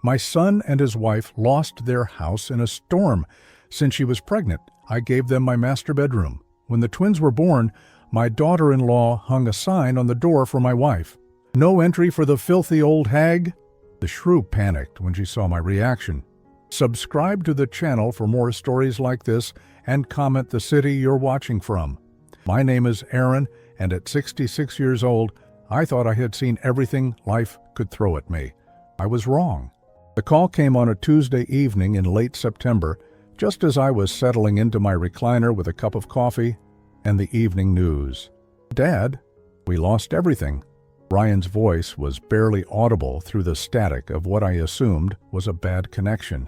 My son and his wife lost their house in a storm. Since she was pregnant, I gave them my master bedroom. When the twins were born, my daughter-in-law hung a sign on the door for my wife. No entry for the filthy old hag. The shrew panicked when she saw my reaction. Subscribe to the channel for more stories like this and comment the city you're watching from. My name is Aaron, and at 66 years old, I thought I had seen everything life could throw at me. I was wrong. The call came on a Tuesday evening in late September, just as I was settling into my recliner with a cup of coffee and the evening news. "Dad, we lost everything." Ryan's voice was barely audible through the static of what I assumed was a bad connection.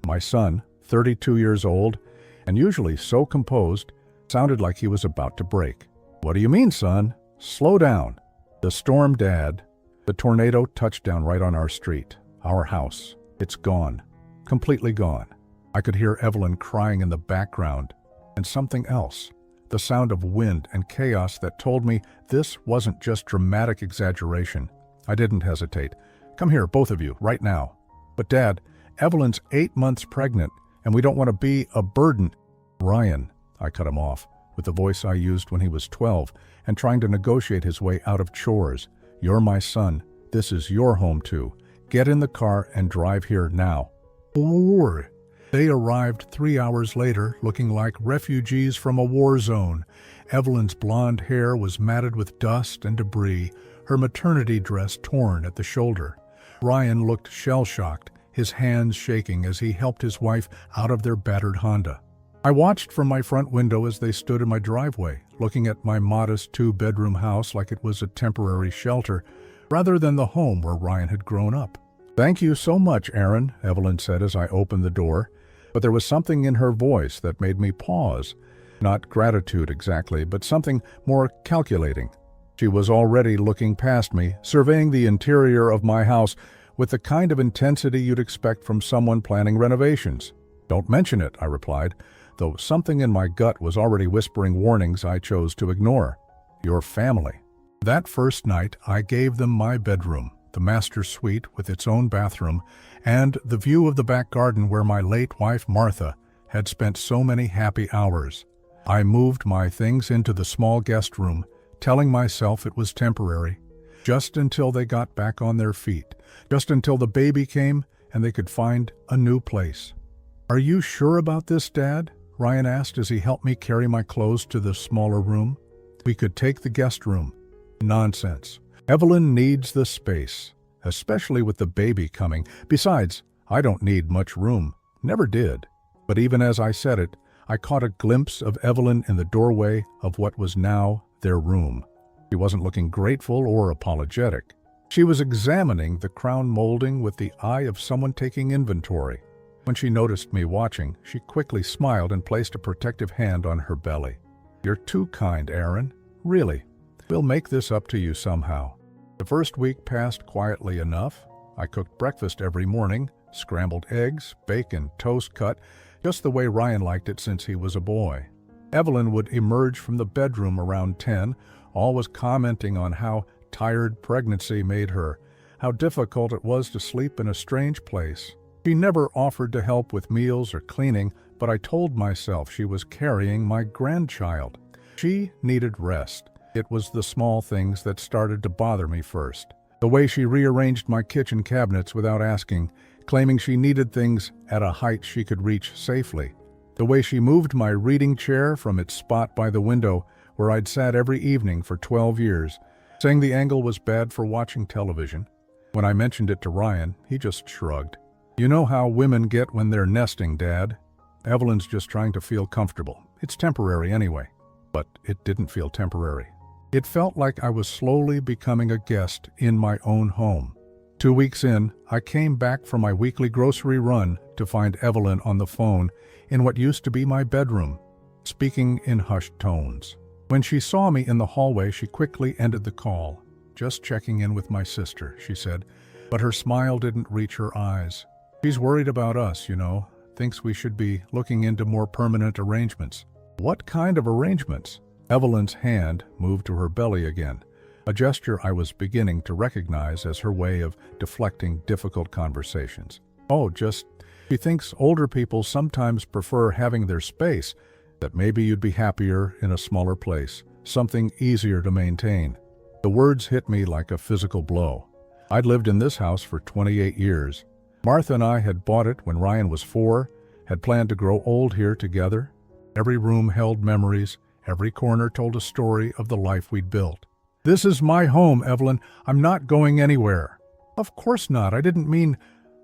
My son, 32 years old, and usually so composed, sounded like he was about to break. "What do you mean, son? Slow down." "The storm, Dad. The tornado touched down right on our street. Our house. It's gone. Completely gone." I could hear Evelyn crying in the background, and something else, the sound of wind and chaos that told me this wasn't just dramatic exaggeration. I didn't hesitate. "Come here, both of you, right now." "But Dad, Evelyn's 8 months pregnant, and we don't want to be a burden." "Ryan," I cut him off, with the voice I used when he was 12, and trying to negotiate his way out of chores. "You're my son. This is your home too. Get in the car and drive here now." "Or." They arrived 3 hours later, looking like refugees from a war zone. Evelyn's blonde hair was matted with dust and debris, her maternity dress torn at the shoulder. Ryan looked shell-shocked, his hands shaking as he helped his wife out of their battered Honda. I watched from my front window as they stood in my driveway, looking at my modest 2-bedroom house like it was a temporary shelter, rather than the home where Ryan had grown up. "Thank you so much, Aaron," Evelyn said as I opened the door. But there was something in her voice that made me pause. Not gratitude exactly, but something more calculating. She was already looking past me, surveying the interior of my house with the kind of intensity you'd expect from someone planning renovations. "Don't mention it," I replied, though something in my gut was already whispering warnings I chose to ignore. "Your family." That first night, I gave them my bedroom, the master suite with its own bathroom, and the view of the back garden where my late wife, Martha, had spent so many happy hours. I moved my things into the small guest room, telling myself it was temporary, just until they got back on their feet, just until the baby came and they could find a new place. "Are you sure about this, Dad?" Ryan asked as he helped me carry my clothes to the smaller room. "We could take the guest room." "Nonsense. Evelyn needs the space, especially with the baby coming. Besides, I don't need much room. Never did." But even as I said it, I caught a glimpse of Evelyn in the doorway of what was now their room. She wasn't looking grateful or apologetic. She was examining the crown molding with the eye of someone taking inventory. When she noticed me watching, she quickly smiled and placed a protective hand on her belly. "You're too kind, Aaron. Really. We'll make this up to you somehow." The first week passed quietly enough. I cooked breakfast every morning, scrambled eggs, bacon, toast cut, just the way Ryan liked it since he was a boy. Evelyn would emerge from the bedroom around 10, always commenting on how tired pregnancy made her, how difficult it was to sleep in a strange place. She never offered to help with meals or cleaning, but I told myself she was carrying my grandchild. She needed rest. It was the small things that started to bother me first. The way she rearranged my kitchen cabinets without asking, claiming she needed things at a height she could reach safely. The way she moved my reading chair from its spot by the window where I'd sat every evening for 12 years, saying the angle was bad for watching television. When I mentioned it to Ryan, he just shrugged. "You know how women get when they're nesting, Dad. Evelyn's just trying to feel comfortable. It's temporary anyway." But it didn't feel temporary. It felt like I was slowly becoming a guest in my own home. 2 weeks in, I came back from my weekly grocery run to find Evelyn on the phone in what used to be my bedroom, speaking in hushed tones. When she saw me in the hallway, she quickly ended the call. "Just checking in with my sister," she said, but her smile didn't reach her eyes. "She's worried about us, you know, thinks we should be looking into more permanent arrangements." "What kind of arrangements?" Evelyn's hand moved to her belly again, a gesture I was beginning to recognize as her way of deflecting difficult conversations. She thinks older people sometimes prefer having their space, that maybe you'd be happier in a smaller place, something easier to maintain. The words hit me like a physical blow. I'd lived in this house for 28 years. Martha and I had bought it when Ryan was 4, had planned to grow old here together. Every room held memories, every corner told a story of the life we'd built. "This is my home, Evelyn. I'm not going anywhere." "Of course not. I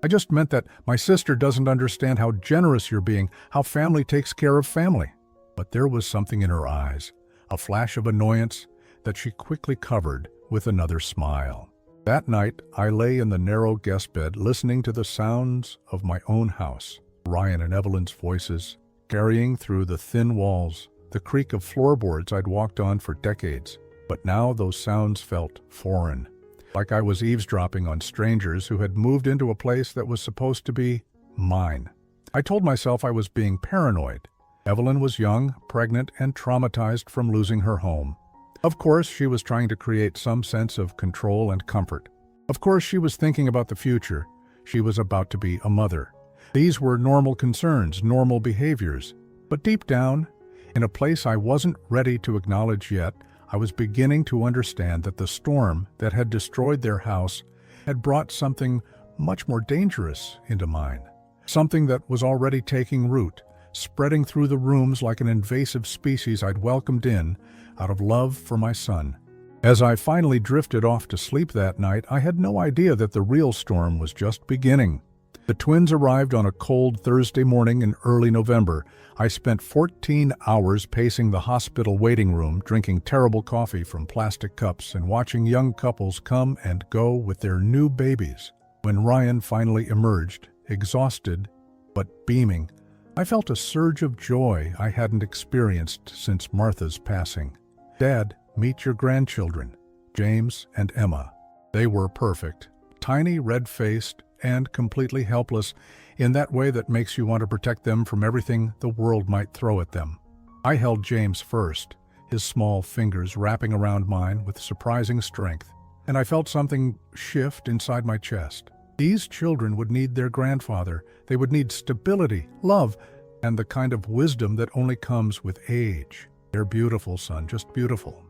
just meant that my sister doesn't understand how generous you're being, how family takes care of family." But there was something in her eyes, a flash of annoyance that she quickly covered with another smile. That night, I lay in the narrow guest bed listening to the sounds of my own house, Ryan and Evelyn's voices, carrying through the thin walls, the creak of floorboards I'd walked on for decades. But now those sounds felt foreign, like I was eavesdropping on strangers who had moved into a place that was supposed to be mine. I told myself I was being paranoid. Evelyn was young, pregnant, and traumatized from losing her home. Of course, she was trying to create some sense of control and comfort. Of course, she was thinking about the future. She was about to be a mother. These were normal concerns, normal behaviors. But deep down, in a place I wasn't ready to acknowledge yet, I was beginning to understand that the storm that had destroyed their house had brought something much more dangerous into mine. Something that was already taking root, spreading through the rooms like an invasive species I'd welcomed in out of love for my son. As I finally drifted off to sleep that night, I had no idea that the real storm was just beginning. The twins arrived on a cold Thursday morning in early November. I spent 14 hours pacing the hospital waiting room, drinking terrible coffee from plastic cups and watching young couples come and go with their new babies. When Ryan finally emerged, exhausted but beaming, I felt a surge of joy I hadn't experienced since Martha's passing. "Dad, meet your grandchildren, James and Emma." They were perfect, tiny, red-faced, and completely helpless in that way that makes you want to protect them from everything the world might throw at them. I held James first, his small fingers wrapping around mine with surprising strength, and I felt something shift inside my chest. These children would need their grandfather. They would need stability, love, and the kind of wisdom that only comes with age. "They're beautiful, son, just beautiful."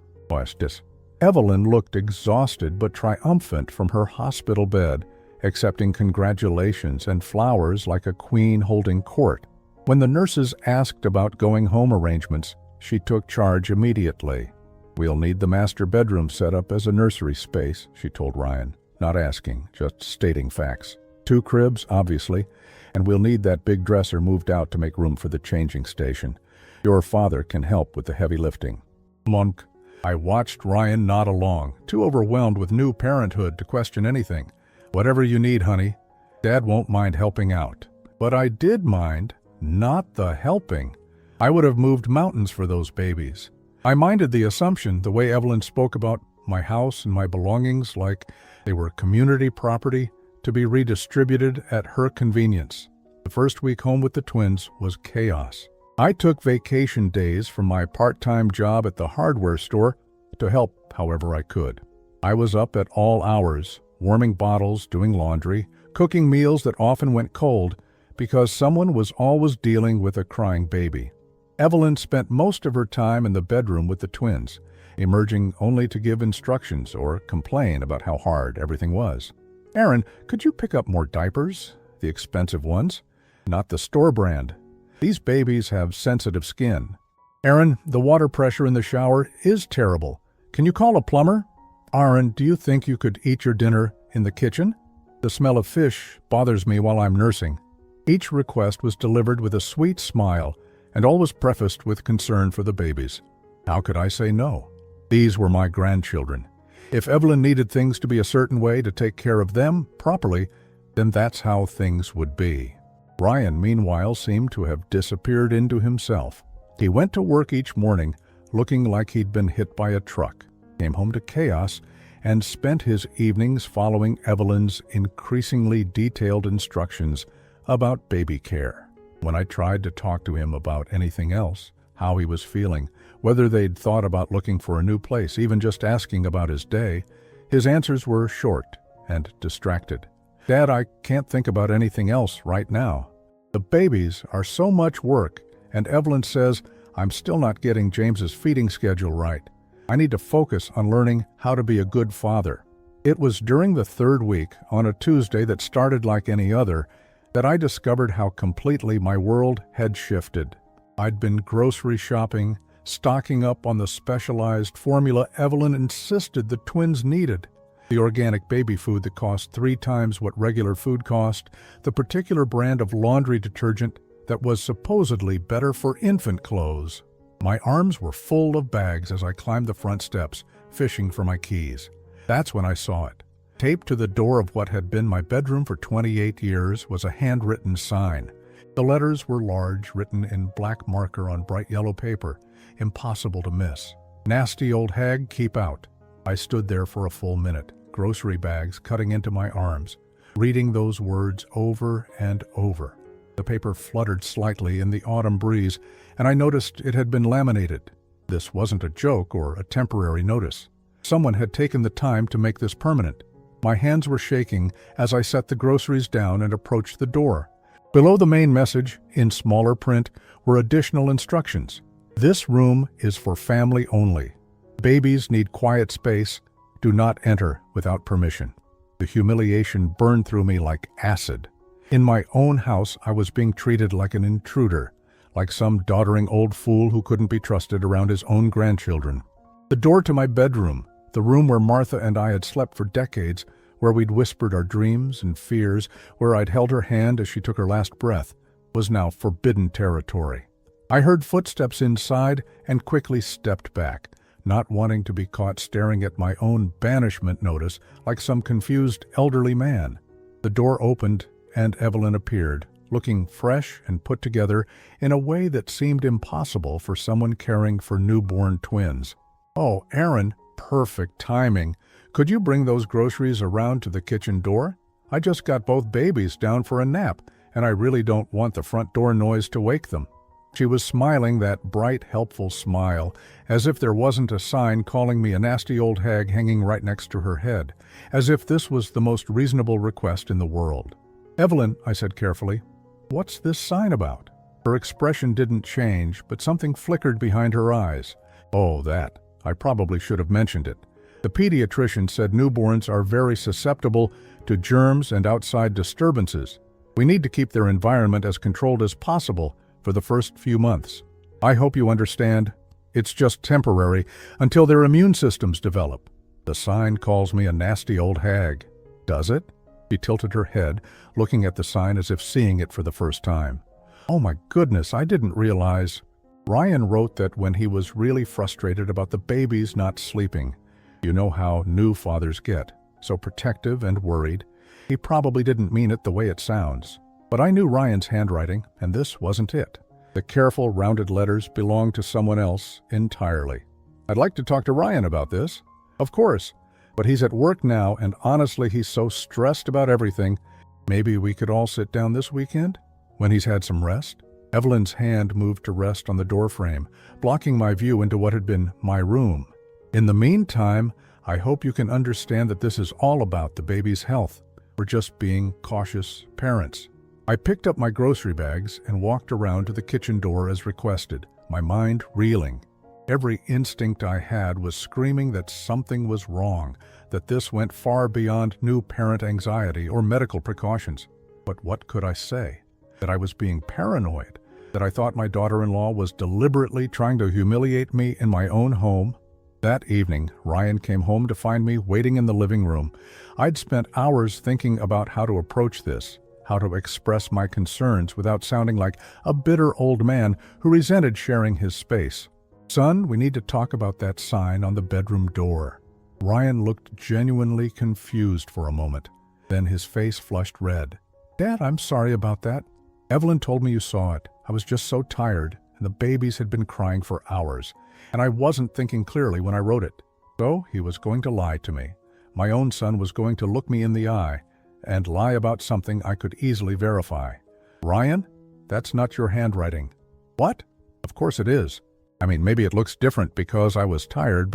Evelyn looked exhausted but triumphant from her hospital bed, accepting congratulations and flowers like a queen holding court. When the nurses asked about going home arrangements, she took charge immediately. "We'll need the master bedroom set up as a nursery space," she told Ryan, not asking, just stating facts. 2 cribs, obviously, and we'll need that big dresser moved out to make room for the changing station. Your father can help with the heavy lifting. Monk. I watched Ryan nod along, too overwhelmed with new parenthood to question anything. "Whatever you need, honey. Dad won't mind helping out." But I did mind, not the helping. I would have moved mountains for those babies. I minded the assumption, the way Evelyn spoke about my house and my belongings like they were community property to be redistributed at her convenience. The first week home with the twins was chaos. I took vacation days from my part-time job at the hardware store to help however I could. I was up at all hours, warming bottles, doing laundry, cooking meals that often went cold because someone was always dealing with a crying baby. Evelyn spent most of her time in the bedroom with the twins, emerging only to give instructions or complain about how hard everything was. "Aaron, could you pick up more diapers? The expensive ones, not the store brand. These babies have sensitive skin." "Aaron, the water pressure in the shower is terrible. Can you call a plumber?" "Aaron, do you think you could eat your dinner in the kitchen? The smell of fish bothers me while I'm nursing." Each request was delivered with a sweet smile and always prefaced with concern for the babies. How could I say no? These were my grandchildren. If Evelyn needed things to be a certain way to take care of them properly, then that's how things would be. Ryan, meanwhile, seemed to have disappeared into himself. He went to work each morning looking like he'd been hit by a truck, came home to chaos, and spent his evenings following Evelyn's increasingly detailed instructions about baby care. When I tried to talk to him about anything else, how he was feeling, whether they'd thought about looking for a new place, even just asking about his day. His answers were short and distracted. "Dad, I can't think about anything else right now. The babies are so much work, and Evelyn says I'm still not getting James's feeding schedule right. I need to focus on learning how to be a good father." It was during the third week, on a Tuesday that started like any other, that I discovered how completely my world had shifted. I'd been grocery shopping, stocking up on the specialized formula Evelyn insisted the twins needed. The organic baby food that cost 3 times what regular food cost, the particular brand of laundry detergent that was supposedly better for infant clothes. My arms were full of bags as I climbed the front steps, fishing for my keys. That's when I saw it. Taped to the door of what had been my bedroom for 28 years was a handwritten sign. The letters were large, written in black marker on bright yellow paper, impossible to miss. "Nasty old hag, keep out." I stood there for a full minute, grocery bags cutting into my arms, reading those words over and over. The paper fluttered slightly in the autumn breeze, and I noticed it had been laminated. This wasn't a joke or a temporary notice. Someone had taken the time to make this permanent. My hands were shaking as I set the groceries down and approached the door. Below the main message, in smaller print, were additional instructions. "This room is for family only. Babies need quiet space. Do not enter without permission." The humiliation burned through me like acid. In my own house, I was being treated like an intruder, like some doddering old fool who couldn't be trusted around his own grandchildren. The door to my bedroom, the room where Martha and I had slept for decades, where we'd whispered our dreams and fears, where I'd held her hand as she took her last breath, was now forbidden territory. I heard footsteps inside and quickly stepped back, not wanting to be caught staring at my own banishment notice like some confused elderly man. The door opened and Evelyn appeared, looking fresh and put together in a way that seemed impossible for someone caring for newborn twins. "Oh, Aaron, perfect timing. Could you bring those groceries around to the kitchen door? I just got both babies down for a nap, and I really don't want the front door noise to wake them." She was smiling that bright, helpful smile, as if there wasn't a sign calling me a nasty old hag hanging right next to her head, as if this was the most reasonable request in the world. "Evelyn," I said carefully, "what's this sign about?" Her expression didn't change, but something flickered behind her eyes. "Oh, that. I probably should have mentioned it. The pediatrician said newborns are very susceptible to germs and outside disturbances. We need to keep their environment as controlled as possible for the first few months. I hope you understand. It's just temporary until their immune systems develop. The sign calls me a nasty old hag." "Does it?" She tilted her head, looking at the sign as if seeing it for the first time. "Oh my goodness, I didn't realize." Ryan wrote that when he was really frustrated about the babies not sleeping. You know how new fathers get, so protective and worried. He probably didn't mean it the way it sounds. But I knew Ryan's handwriting, and this wasn't it. The careful, rounded letters belonged to someone else entirely. "I'd like to talk to Ryan about this." "Of course, but he's at work now, and honestly, he's so stressed about everything. Maybe we could all sit down this weekend, when he's had some rest?" Evelyn's hand moved to rest on the doorframe, blocking my view into what had been my room. "In the meantime, I hope you can understand that this is all about the baby's health. We're just being cautious parents." I picked up my grocery bags and walked around to the kitchen door as requested, my mind reeling. Every instinct I had was screaming that something was wrong, that this went far beyond new parent anxiety or medical precautions. But what could I say? That I was being paranoid? That I thought my daughter-in-law was deliberately trying to humiliate me in my own home? That evening, Ryan came home to find me waiting in the living room. I'd spent hours thinking about how to approach this, how to express my concerns without sounding like a bitter old man who resented sharing his space. "Son, we need to talk about that sign on the bedroom door." Ryan looked genuinely confused for a moment. Then his face flushed red. "Dad, I'm sorry about that. Evelyn told me you saw it. I was just so tired, and the babies had been crying for hours, and I wasn't thinking clearly when I wrote it." So he was going to lie to me. My own son was going to look me in the eye and lie about something I could easily verify. "Ryan, that's not your handwriting." "What?" "Of course it is. I mean, maybe it looks different because I was tired,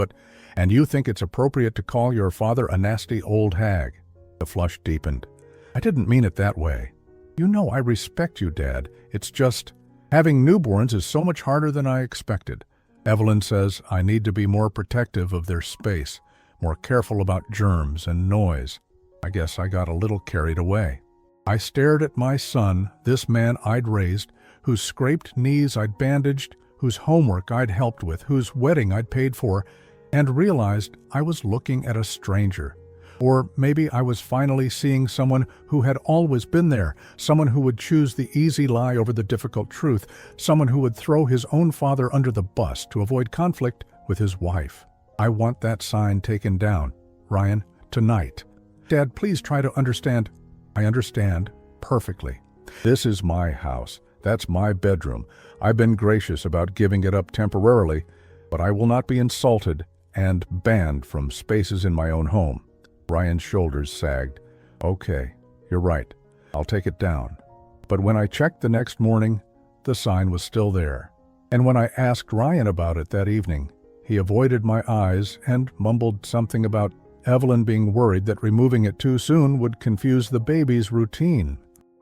and you think it's appropriate to call your father a nasty old hag." The flush deepened. "I didn't mean it that way. You know I respect you, Dad. It's just, having newborns is so much harder than I expected. Evelyn says I need to be more protective of their space, more careful about germs and noise. I guess I got a little carried away." I stared at my son, this man I'd raised, whose scraped knees I'd bandaged, whose homework I'd helped with, whose wedding I'd paid for, and realized I was looking at a stranger. Or maybe I was finally seeing someone who had always been there, someone who would choose the easy lie over the difficult truth, someone who would throw his own father under the bus to avoid conflict with his wife. I want that sign taken down, Ryan, tonight. Dad, please try to understand. I understand perfectly. This is my house. That's my bedroom. I've been gracious about giving it up temporarily, but I will not be insulted and banned from spaces in my own home. Ryan's shoulders sagged. "Okay, you're right. I'll take it down." But when I checked the next morning, the sign was still there. And when I asked Ryan about it that evening, he avoided my eyes and mumbled something about Evelyn being worried that removing it too soon would confuse the baby's routine.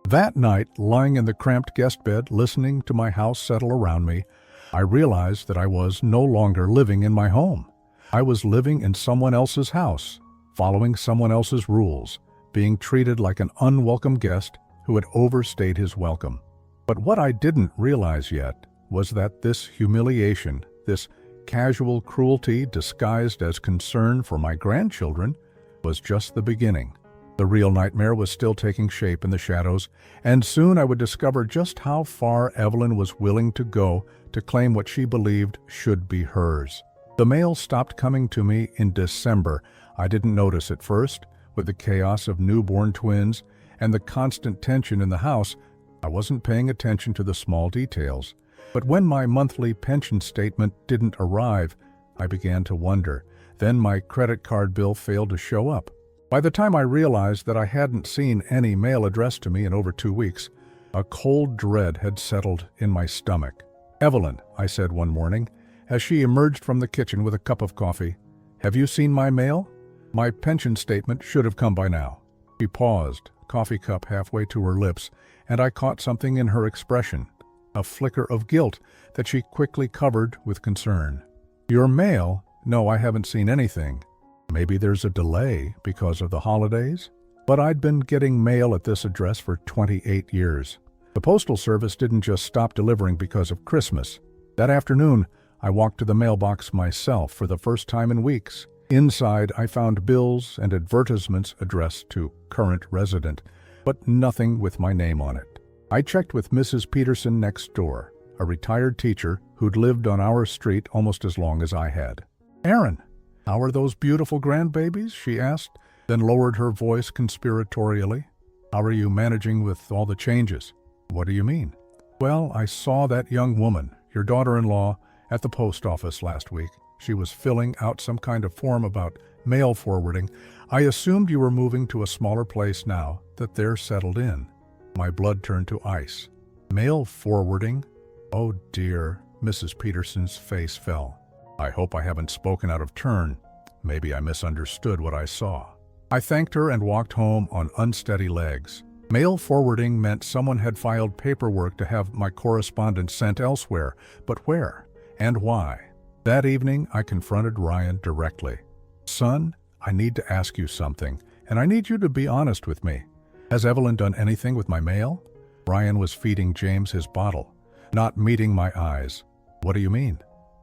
That night, lying in the cramped guest bed, listening to my house settle around me, I realized that I was no longer living in my home. I was living in someone else's house, following someone else's rules, being treated like an unwelcome guest who had overstayed his welcome. But what I didn't realize yet was that this humiliation, this casual cruelty disguised as concern for my grandchildren, was just the beginning. The real nightmare was still taking shape in the shadows, and soon I would discover just how far Evelyn was willing to go to claim what she believed should be hers. The mail stopped coming to me in December. I didn't notice at first. With the chaos of newborn twins and the constant tension in the house, I wasn't paying attention to the small details. But when my monthly pension statement didn't arrive, I began to wonder. Then my credit card bill failed to show up. By the time I realized that I hadn't seen any mail addressed to me in over 2 weeks, a cold dread had settled in my stomach. "Evelyn," I said one morning, as she emerged from the kitchen with a cup of coffee, "have you seen my mail? My pension statement should have come by now." She paused, coffee cup halfway to her lips, and I caught something in her expression, a flicker of guilt that she quickly covered with concern. "Your mail? No, I haven't seen anything. Maybe there's a delay because of the holidays?" But I'd been getting mail at this address for 28 years. The Postal Service didn't just stop delivering because of Christmas. That afternoon, I walked to the mailbox myself for the first time in weeks. Inside, I found bills and advertisements addressed to current resident, but nothing with my name on it. I checked with Mrs. Peterson next door, a retired teacher who'd lived on our street almost as long as I had. "Aaron, how are those beautiful grandbabies?" she asked, then lowered her voice conspiratorially. "How are you managing with all the changes?" "What do you mean?" "Well, I saw that young woman, your daughter-in-law, at the post office last week. She was filling out some kind of form about mail forwarding. I assumed you were moving to a smaller place now that they're settled in." My blood turned to ice. "Mail forwarding? Oh dear." Mrs. Peterson's face fell. "I hope I haven't spoken out of turn. Maybe I misunderstood what I saw." I thanked her and walked home on unsteady legs. Mail forwarding meant someone had filed paperwork to have my correspondence sent elsewhere, but where and why? That evening, I confronted Ryan directly. "Son, I need to ask you something, and I need you to be honest with me. Has Evelyn done anything with my mail?" Ryan was feeding James his bottle, not meeting my eyes. "What do you mean?"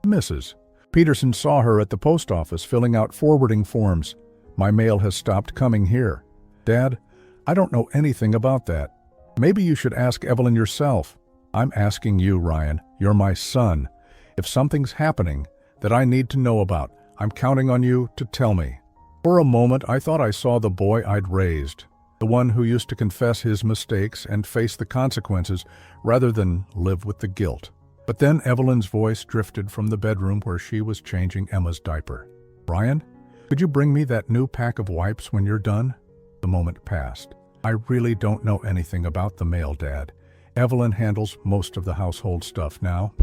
"Mrs. Peterson saw her at the post office filling out forwarding forms. My mail has stopped coming here." "Dad, I don't know anything about that. Maybe you should ask Evelyn yourself." "I'm asking you, Ryan. You're my son. If something's happening that I need to know about, I'm counting on you to tell me." For a moment, I thought I saw the boy I'd raised, the one who used to confess his mistakes and face the consequences rather than live with the guilt. But then Evelyn's voice drifted from the bedroom where she was changing Emma's diaper. "Ryan, could you bring me that new pack of wipes when you're done?" The moment passed. "I really don't know anything about the mail, Dad. Evelyn handles most of the household stuff now."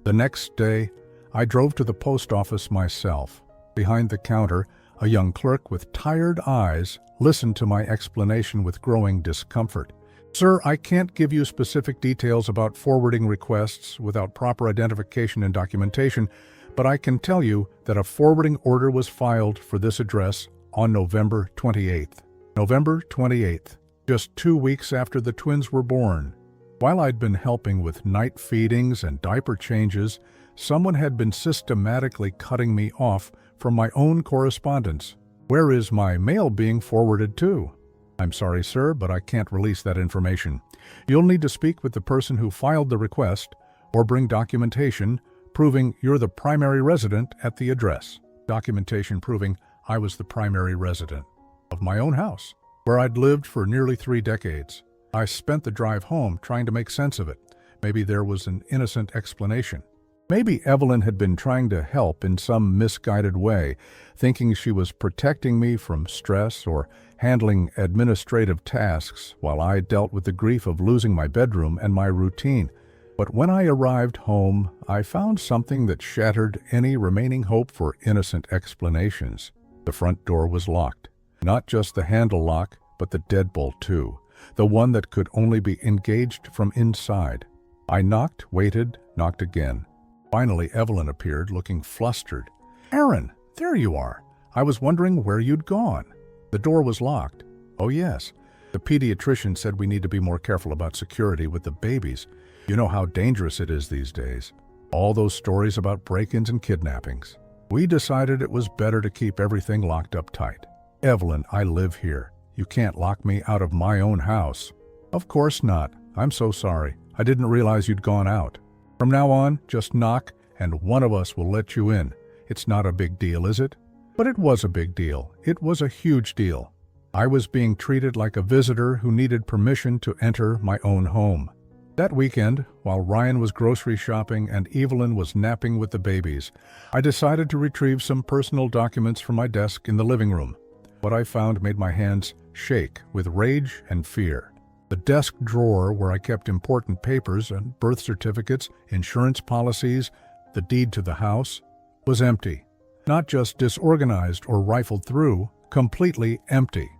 The next day, I drove to the post office myself. Behind the counter, a young clerk with tired eyes listened to my explanation with growing discomfort. "Sir, I can't give you specific details about forwarding requests without proper identification and documentation, but I can tell you that a forwarding order was filed for this address on November 28th. November 28th, just 2 weeks after the twins were born. While I'd been helping with night feedings and diaper changes, someone had been systematically cutting me off from my own correspondence. Where is my mail being forwarded to?" "I'm sorry, sir, but I can't release that information. You'll need to speak with the person who filed the request or bring documentation proving you're the primary resident at the address." Documentation proving I was the primary resident of my own house, where I'd lived for nearly 3 decades. I spent the drive home trying to make sense of it. Maybe there was an innocent explanation. Maybe Evelyn had been trying to help in some misguided way, thinking she was protecting me from stress or handling administrative tasks while I dealt with the grief of losing my bedroom and my routine. But when I arrived home, I found something that shattered any remaining hope for innocent explanations. The front door was locked. Not just the handle lock, but the deadbolt too, the one that could only be engaged from inside. I knocked, waited, knocked again. Finally, Evelyn appeared, looking flustered. "Aaron, there you are. I was wondering where you'd gone." The door was locked. "Oh yes. The pediatrician said we need to be more careful about security with the babies. You know how dangerous it is these days. All those stories about break-ins and kidnappings. We decided it was better to keep everything locked up tight." "Evelyn, I live here. You can't lock me out of my own house." "Of course not. I'm so sorry. I didn't realize you'd gone out. From now on, just knock and one of us will let you in. It's not a big deal, is it?" But it was a big deal. It was a huge deal. I was being treated like a visitor who needed permission to enter my own home. That weekend, while Ryan was grocery shopping and Evelyn was napping with the babies, I decided to retrieve some personal documents from my desk in the living room. What I found made my hands shake with rage and fear. The desk drawer where I kept important papers and birth certificates, insurance policies, the deed to the house, was empty. Not just disorganized or rifled through, completely empty.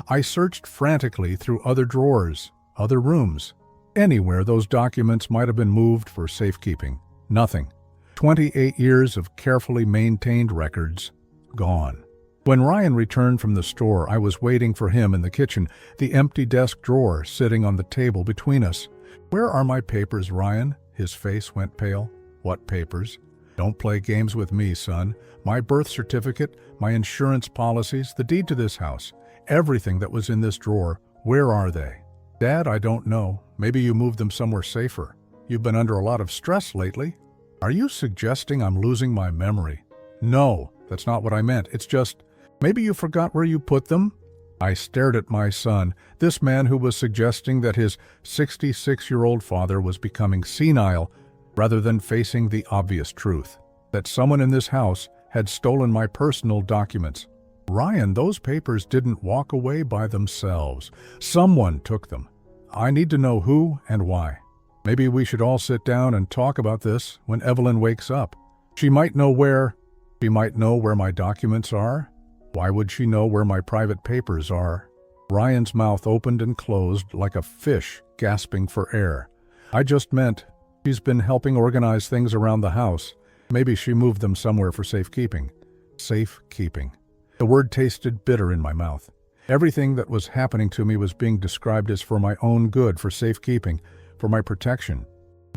I searched frantically through other drawers, other rooms, anywhere those documents might have been moved for safekeeping. Nothing. 28 years of carefully maintained records, gone. When Ryan returned from the store, I was waiting for him in the kitchen, the empty desk drawer sitting on the table between us. "Where are my papers, Ryan?" His face went pale. "What papers?" "Don't play games with me, son. My birth certificate, my insurance policies, the deed to this house, everything that was in this drawer, where are they?" "Dad, I don't know. Maybe you moved them somewhere safer. You've been under a lot of stress lately." "Are you suggesting I'm losing my memory?" "No, that's not what I meant. It's just, maybe you forgot where you put them?" I stared at my son, this man who was suggesting that his 66-year-old father was becoming senile rather than facing the obvious truth, that someone in this house had stolen my personal documents. "Ryan, those papers didn't walk away by themselves. Someone took them. I need to know who and why. Maybe we should all sit down and talk about this when Evelyn wakes up. She might know where my documents are. Why would she know where my private papers are?" Ryan's mouth opened and closed like a fish gasping for air. "I just meant she's been helping organize things around the house. Maybe she moved them somewhere for safekeeping." Safekeeping. The word tasted bitter in my mouth. Everything that was happening to me was being described as for my own good, for safekeeping, for my protection.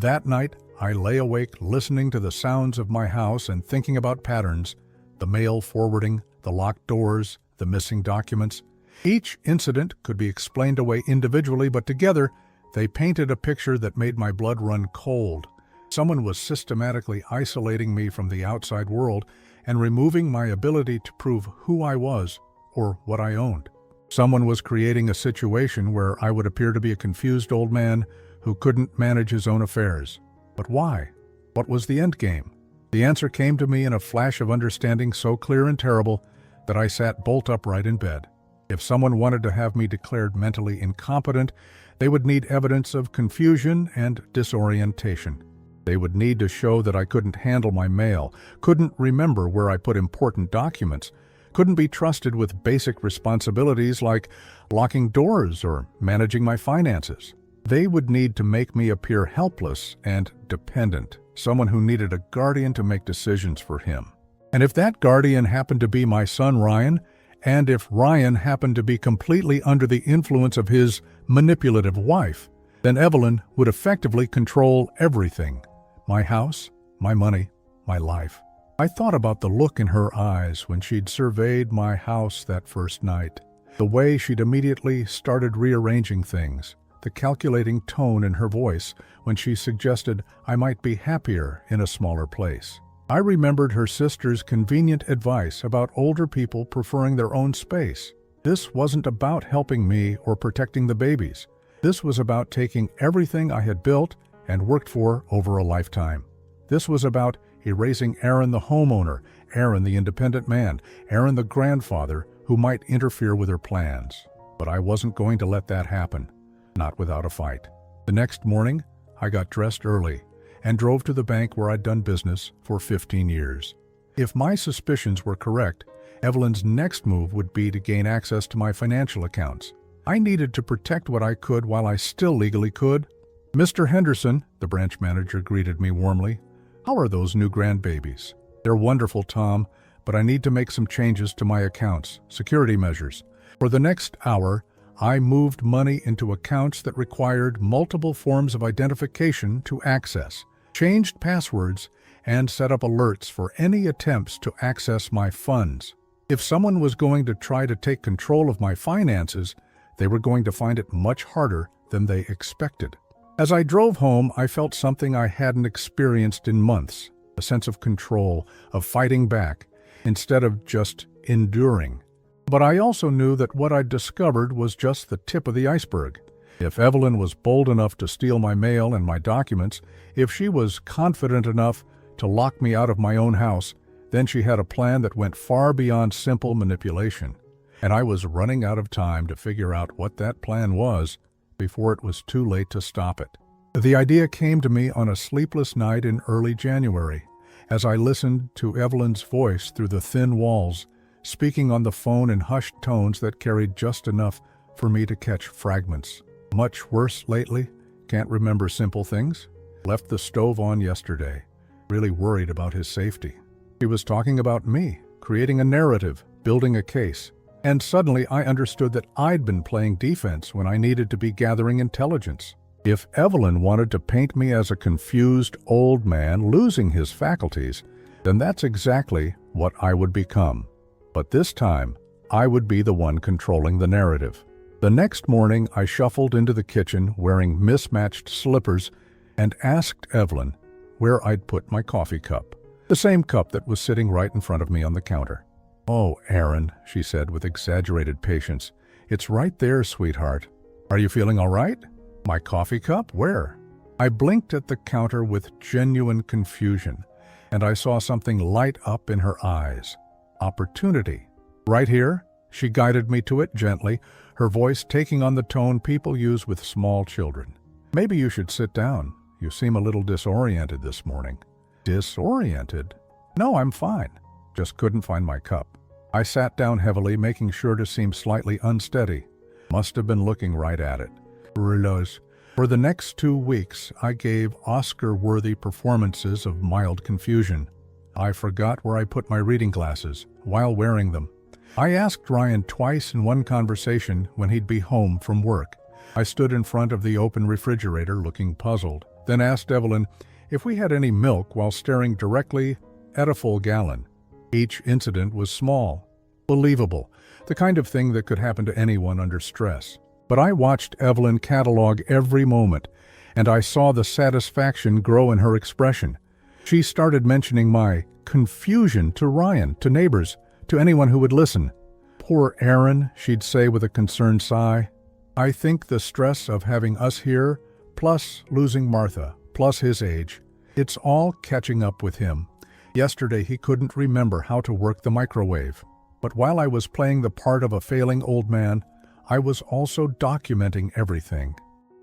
That night, I lay awake listening to the sounds of my house and thinking about patterns, the mail forwarding, the locked doors, the missing documents. Each incident could be explained away individually, but together, they painted a picture that made my blood run cold. Someone was systematically isolating me from the outside world and removing my ability to prove who I was or what I owned. Someone was creating a situation where I would appear to be a confused old man who couldn't manage his own affairs. But why? What was the end game? The answer came to me in a flash of understanding so clear and terrible that I sat bolt upright in bed. If someone wanted to have me declared mentally incompetent, they would need evidence of confusion and disorientation. They would need to show that I couldn't handle my mail, couldn't remember where I put important documents, couldn't be trusted with basic responsibilities like locking doors or managing my finances. They would need to make me appear helpless and dependent, someone who needed a guardian to make decisions for him. And if that guardian happened to be my son Ryan, and if Ryan happened to be completely under the influence of his manipulative wife, then Evelyn would effectively control everything: my house, my money, my life. I thought about the look in her eyes when she'd surveyed my house that first night, the way she'd immediately started rearranging things, the calculating tone in her voice when she suggested I might be happier in a smaller place. I remembered her sister's convenient advice about older people preferring their own space. This wasn't about helping me or protecting the babies. This was about taking everything I had built and worked for over a lifetime. This was about erasing Aaron the homeowner, Aaron the independent man, Aaron the grandfather who might interfere with her plans. But I wasn't going to let that happen, not without a fight. The next morning, I got dressed early and drove to the bank where I'd done business for 15 years. If my suspicions were correct, Evelyn's next move would be to gain access to my financial accounts. I needed to protect what I could while I still legally could. "Mr. Henderson," the branch manager greeted me warmly. "How are those new grandbabies?" "They're wonderful, Tom, but I need to make some changes to my accounts, security measures." For the next hour, I moved money into accounts that required multiple forms of identification to access, changed passwords, and set up alerts for any attempts to access my funds. If someone was going to try to take control of my finances, they were going to find it much harder than they expected. As I drove home, I felt something I hadn't experienced in months, a sense of control, of fighting back, instead of just enduring. But I also knew that what I'd discovered was just the tip of the iceberg. If Evelyn was bold enough to steal my mail and my documents, if she was confident enough to lock me out of my own house, then she had a plan that went far beyond simple manipulation. And I was running out of time to figure out what that plan was before it was too late to stop it. The idea came to me on a sleepless night in early January, as I listened to Evelyn's voice through the thin walls, speaking on the phone in hushed tones that carried just enough for me to catch fragments. "Much worse lately? Can't remember simple things? Left the stove on yesterday. Really worried about his safety." She was talking about me, creating a narrative, building a case. And suddenly I understood that I'd been playing defense when I needed to be gathering intelligence. If Evelyn wanted to paint me as a confused old man losing his faculties, then that's exactly what I would become. But this time, I would be the one controlling the narrative. The next morning, I shuffled into the kitchen wearing mismatched slippers and asked Evelyn where I'd put my coffee cup, the same cup that was sitting right in front of me on the counter. "Oh, Aaron," she said with exaggerated patience, "it's right there, sweetheart. Are you feeling all right?" "My coffee cup? Where?" I blinked at the counter with genuine confusion, and I saw something light up in her eyes. Opportunity. "Right here?" She guided me to it gently, her voice taking on the tone people use with small children. "Maybe you should sit down. You seem a little disoriented this morning." "Disoriented? No, I'm fine. Just couldn't find my cup." I sat down heavily, making sure to seem slightly unsteady. Must have been looking right at it. Reloads. For the next 2 weeks, I gave Oscar-worthy performances of mild confusion. I forgot where I put my reading glasses while wearing them. I asked Ryan twice in one conversation when he'd be home from work. I stood in front of the open refrigerator looking puzzled, then asked Evelyn if we had any milk while staring directly at a full gallon. Each incident was small, believable, the kind of thing that could happen to anyone under stress. But I watched Evelyn catalog every moment, and I saw the satisfaction grow in her expression. She started mentioning my confusion to Ryan, to neighbors, to anyone who would listen. "Poor Aaron," she'd say with a concerned sigh. "I think the stress of having us here, plus losing Martha, plus his age, it's all catching up with him. Yesterday he couldn't remember how to work the microwave. But while I was playing the part of a failing old man, I was also documenting everything.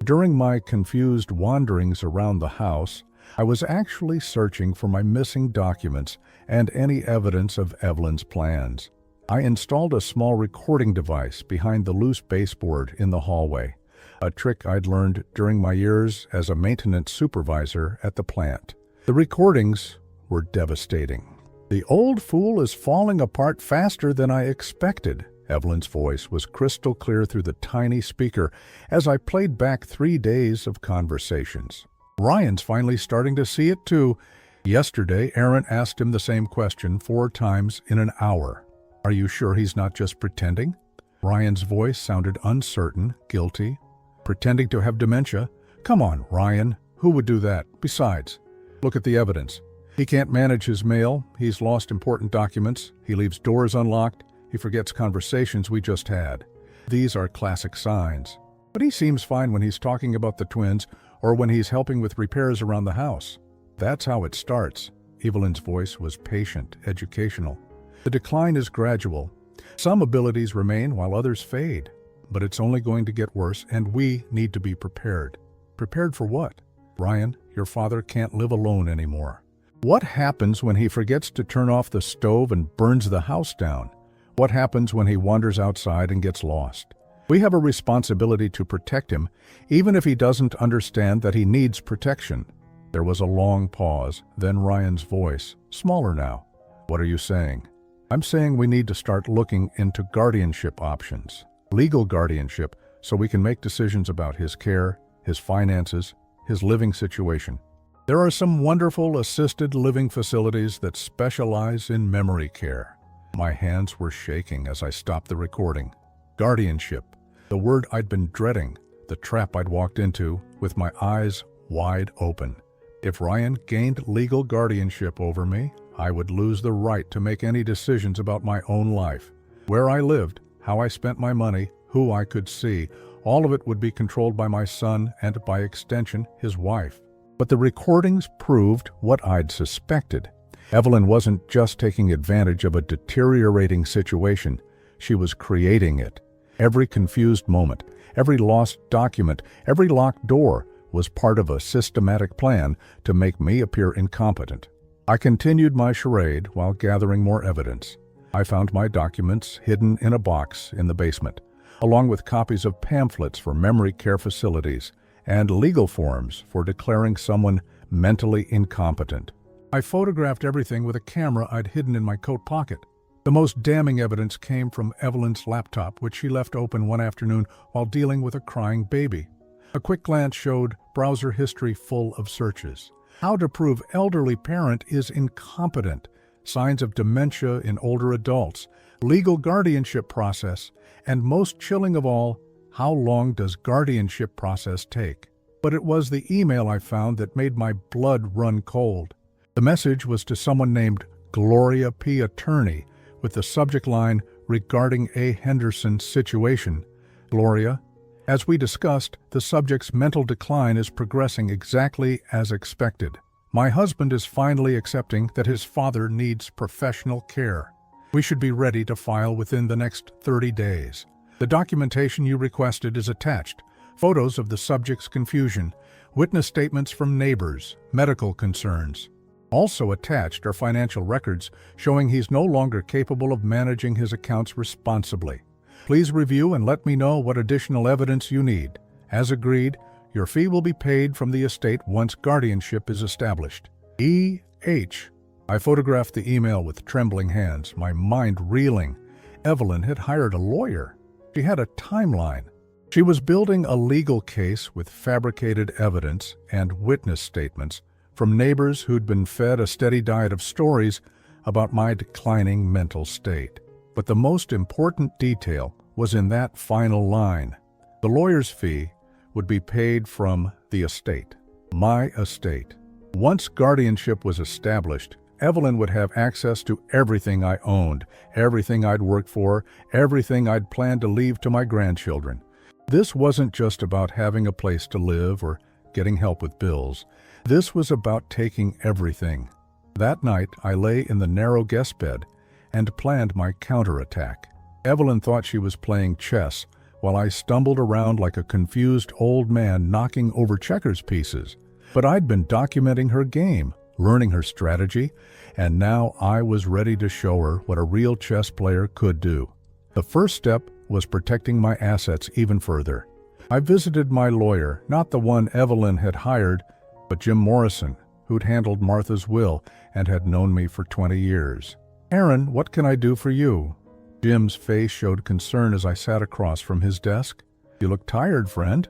During my confused wanderings around the house, I was actually searching for my missing documents and any evidence of Evelyn's plans. I installed a small recording device behind the loose baseboard in the hallway, a trick I'd learned during my years as a maintenance supervisor at the plant. The recordings were devastating. "The old fool is falling apart faster than I expected." Evelyn's voice was crystal clear through the tiny speaker as I played back 3 days of conversations. "Ryan's finally starting to see it too. Yesterday, Aaron asked him the same question 4 times in an hour. Are you sure he's not just pretending?" Ryan's voice sounded uncertain, guilty. "Pretending to have dementia? Come on, Ryan. Who would do that? Besides, look at the evidence. He can't manage his mail. He's lost important documents. He leaves doors unlocked. He forgets conversations we just had. These are classic signs. But he seems fine when he's talking about the twins or when he's helping with repairs around the house. That's how it starts." Evelyn's voice was patient, educational. "The decline is gradual. Some abilities remain while others fade. But it's only going to get worse, and we need to be prepared." "Prepared for what?" "Ryan, your father can't live alone anymore." "What happens when he forgets to turn off the stove and burns the house down? What happens when he wanders outside and gets lost? We have a responsibility to protect him, even if he doesn't understand that he needs protection." There was a long pause, then Ryan's voice, smaller now. "What are you saying?" "I'm saying we need to start looking into guardianship options. Legal guardianship, so we can make decisions about his care, his finances, his living situation. There are some wonderful assisted living facilities that specialize in memory care." My hands were shaking as I stopped the recording. Guardianship, the word I'd been dreading, the trap I'd walked into, with my eyes wide open. If Ryan gained legal guardianship over me, I would lose the right to make any decisions about my own life. Where I lived, how I spent my money, who I could see, all of it would be controlled by my son and, by extension, his wife. But the recordings proved what I'd suspected. Evelyn wasn't just taking advantage of a deteriorating situation. She was creating it. Every confused moment, every lost document, every locked door was part of a systematic plan to make me appear incompetent. I continued my charade while gathering more evidence. I found my documents hidden in a box in the basement, along with copies of pamphlets for memory care facilities and legal forms for declaring someone mentally incompetent. I photographed everything with a camera I'd hidden in my coat pocket. The most damning evidence came from Evelyn's laptop, which she left open one afternoon while dealing with a crying baby. A quick glance showed browser history full of searches. How to prove elderly parent is incompetent, signs of dementia in older adults, legal guardianship process, and most chilling of all, how long does guardianship process take? But it was the email I found that made my blood run cold. The message was to someone named Gloria P. Attorney, with the subject line, "Regarding A. Henderson's situation." Gloria, as we discussed, the subject's mental decline is progressing exactly as expected. My husband is finally accepting that his father needs professional care. We should be ready to file within the next 30 days. The documentation you requested is attached. Photos of the subject's confusion, witness statements from neighbors, medical concerns. Also attached are financial records showing he's no longer capable of managing his accounts responsibly. Please review and let me know what additional evidence you need. As agreed, your fee will be paid from the estate once guardianship is established. E.H. I photographed the email with trembling hands, my mind reeling. Evelyn had hired a lawyer. She had a timeline. She was building a legal case with fabricated evidence and witness statements from neighbors who'd been fed a steady diet of stories about my declining mental state. But the most important detail was in that final line. The lawyer's fee would be paid from the estate, my estate. Once guardianship was established, Evelyn would have access to everything I owned, everything I'd worked for, everything I'd planned to leave to my grandchildren. This wasn't just about having a place to live or getting help with bills. This was about taking everything. That night, I lay in the narrow guest bed and planned my counterattack. Evelyn thought she was playing chess while I stumbled around like a confused old man knocking over checkers pieces. But I'd been documenting her game, learning her strategy, and now I was ready to show her what a real chess player could do. The first step was protecting my assets even further. I visited my lawyer, not the one Evelyn had hired, but Jim Morrison, who'd handled Martha's will and had known me for 20 years. "Aaron, what can I do for you?" Jim's face showed concern as I sat across from his desk. "You look tired, friend."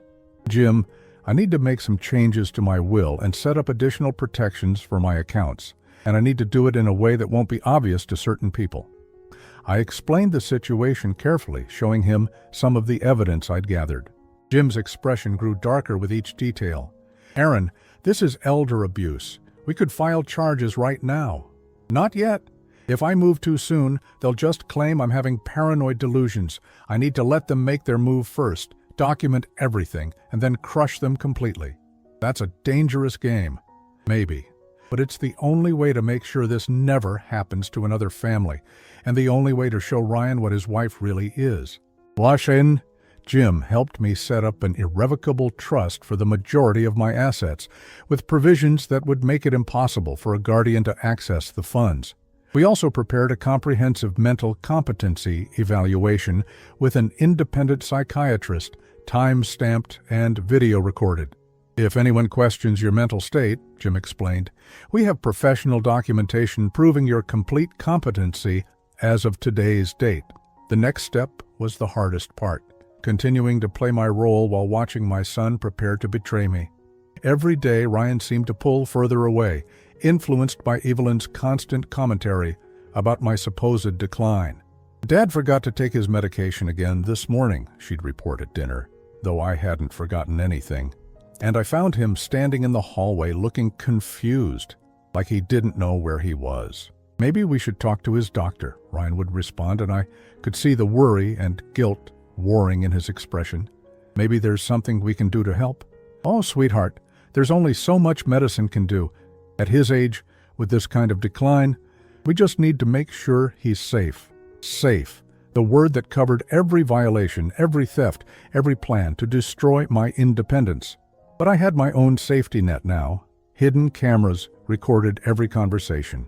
"Jim, I need to make some changes to my will and set up additional protections for my accounts, and I need to do it in a way that won't be obvious to certain people." I explained the situation carefully, showing him some of the evidence I'd gathered. Jim's expression grew darker with each detail. "Aaron, this is elder abuse. We could file charges right now." "Not yet. If I move too soon, they'll just claim I'm having paranoid delusions. I need to let them make their move first, document everything, and then crush them completely. That's a dangerous game." "Maybe. But it's the only way to make sure this never happens to another family, and the only way to show Ryan what his wife really is." Washington, Jim helped me set up an irrevocable trust for the majority of my assets, with provisions that would make it impossible for a guardian to access the funds. We also prepared a comprehensive mental competency evaluation with an independent psychiatrist, time-stamped and video recorded. "If anyone questions your mental state," Jim explained, "we have professional documentation proving your complete competency as of today's date." The next step was the hardest part, continuing to play my role while watching my son prepare to betray me. Every day Ryan seemed to pull further away, influenced by Evelyn's constant commentary about my supposed decline. "Dad forgot to take his medication again this morning," she'd report at dinner, though I hadn't forgotten anything. "And I found him standing in the hallway looking confused, like he didn't know where he was." "Maybe we should talk to his doctor," Ryan would respond, and I could see the worry and guilt warring in his expression. "Maybe there's something we can do to help." "Oh, sweetheart, there's only so much medicine can do. At his age, with this kind of decline, we just need to make sure he's safe." Safe. The word that covered every violation, every theft, every plan to destroy my independence. But I had my own safety net now. Hidden cameras recorded every conversation.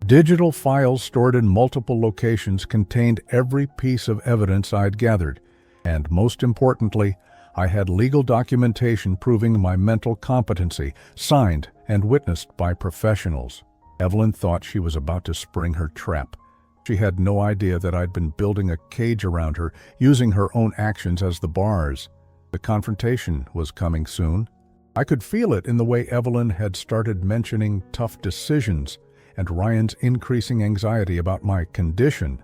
Digital files stored in multiple locations contained every piece of evidence I'd gathered. And most importantly, I had legal documentation proving my mental competency, signed and witnessed by professionals. Evelyn thought she was about to spring her trap. She had no idea that I'd been building a cage around her, using her own actions as the bars. The confrontation was coming soon. I could feel it in the way Evelyn had started mentioning tough decisions and Ryan's increasing anxiety about my condition.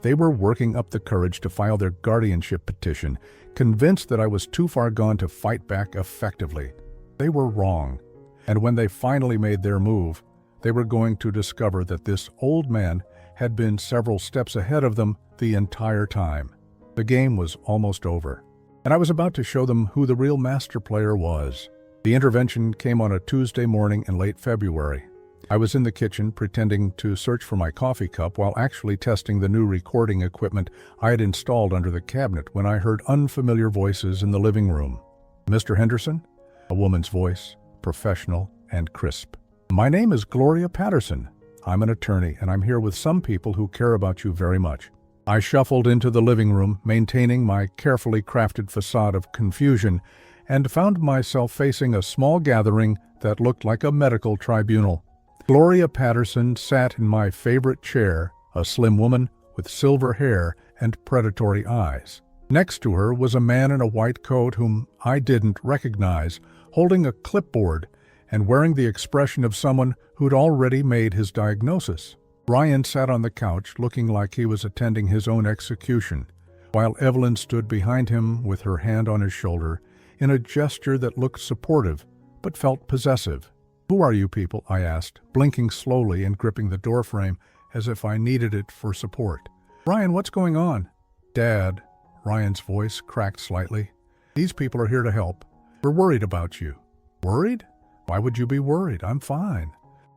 They were working up the courage to file their guardianship petition, convinced that I was too far gone to fight back effectively. They were wrong, and when they finally made their move, they were going to discover that this old man had been several steps ahead of them the entire time. The game was almost over, and I was about to show them who the real master player was. The intervention came on a Tuesday morning in late February. I was in the kitchen pretending to search for my coffee cup while actually testing the new recording equipment I had installed under the cabinet when I heard unfamiliar voices in the living room. "Mr. Henderson?" A woman's voice, professional and crisp. "My name is Gloria Patterson. I'm an attorney, and I'm here with some people who care about you very much." I shuffled into the living room, maintaining my carefully crafted facade of confusion, and found myself facing a small gathering that looked like a medical tribunal. Gloria Patterson sat in my favorite chair, a slim woman with silver hair and predatory eyes. Next to her was a man in a white coat whom I didn't recognize, holding a clipboard and wearing the expression of someone who'd already made his diagnosis. Ryan sat on the couch looking like he was attending his own execution, while Evelyn stood behind him with her hand on his shoulder in a gesture that looked supportive but felt possessive. "Who are you people?" I asked, blinking slowly and gripping the doorframe as if I needed it for support. "Ryan, what's going on?" "Dad," Ryan's voice cracked slightly. "These people are here to help. We're worried about you." "Worried? Why would you be worried? I'm fine."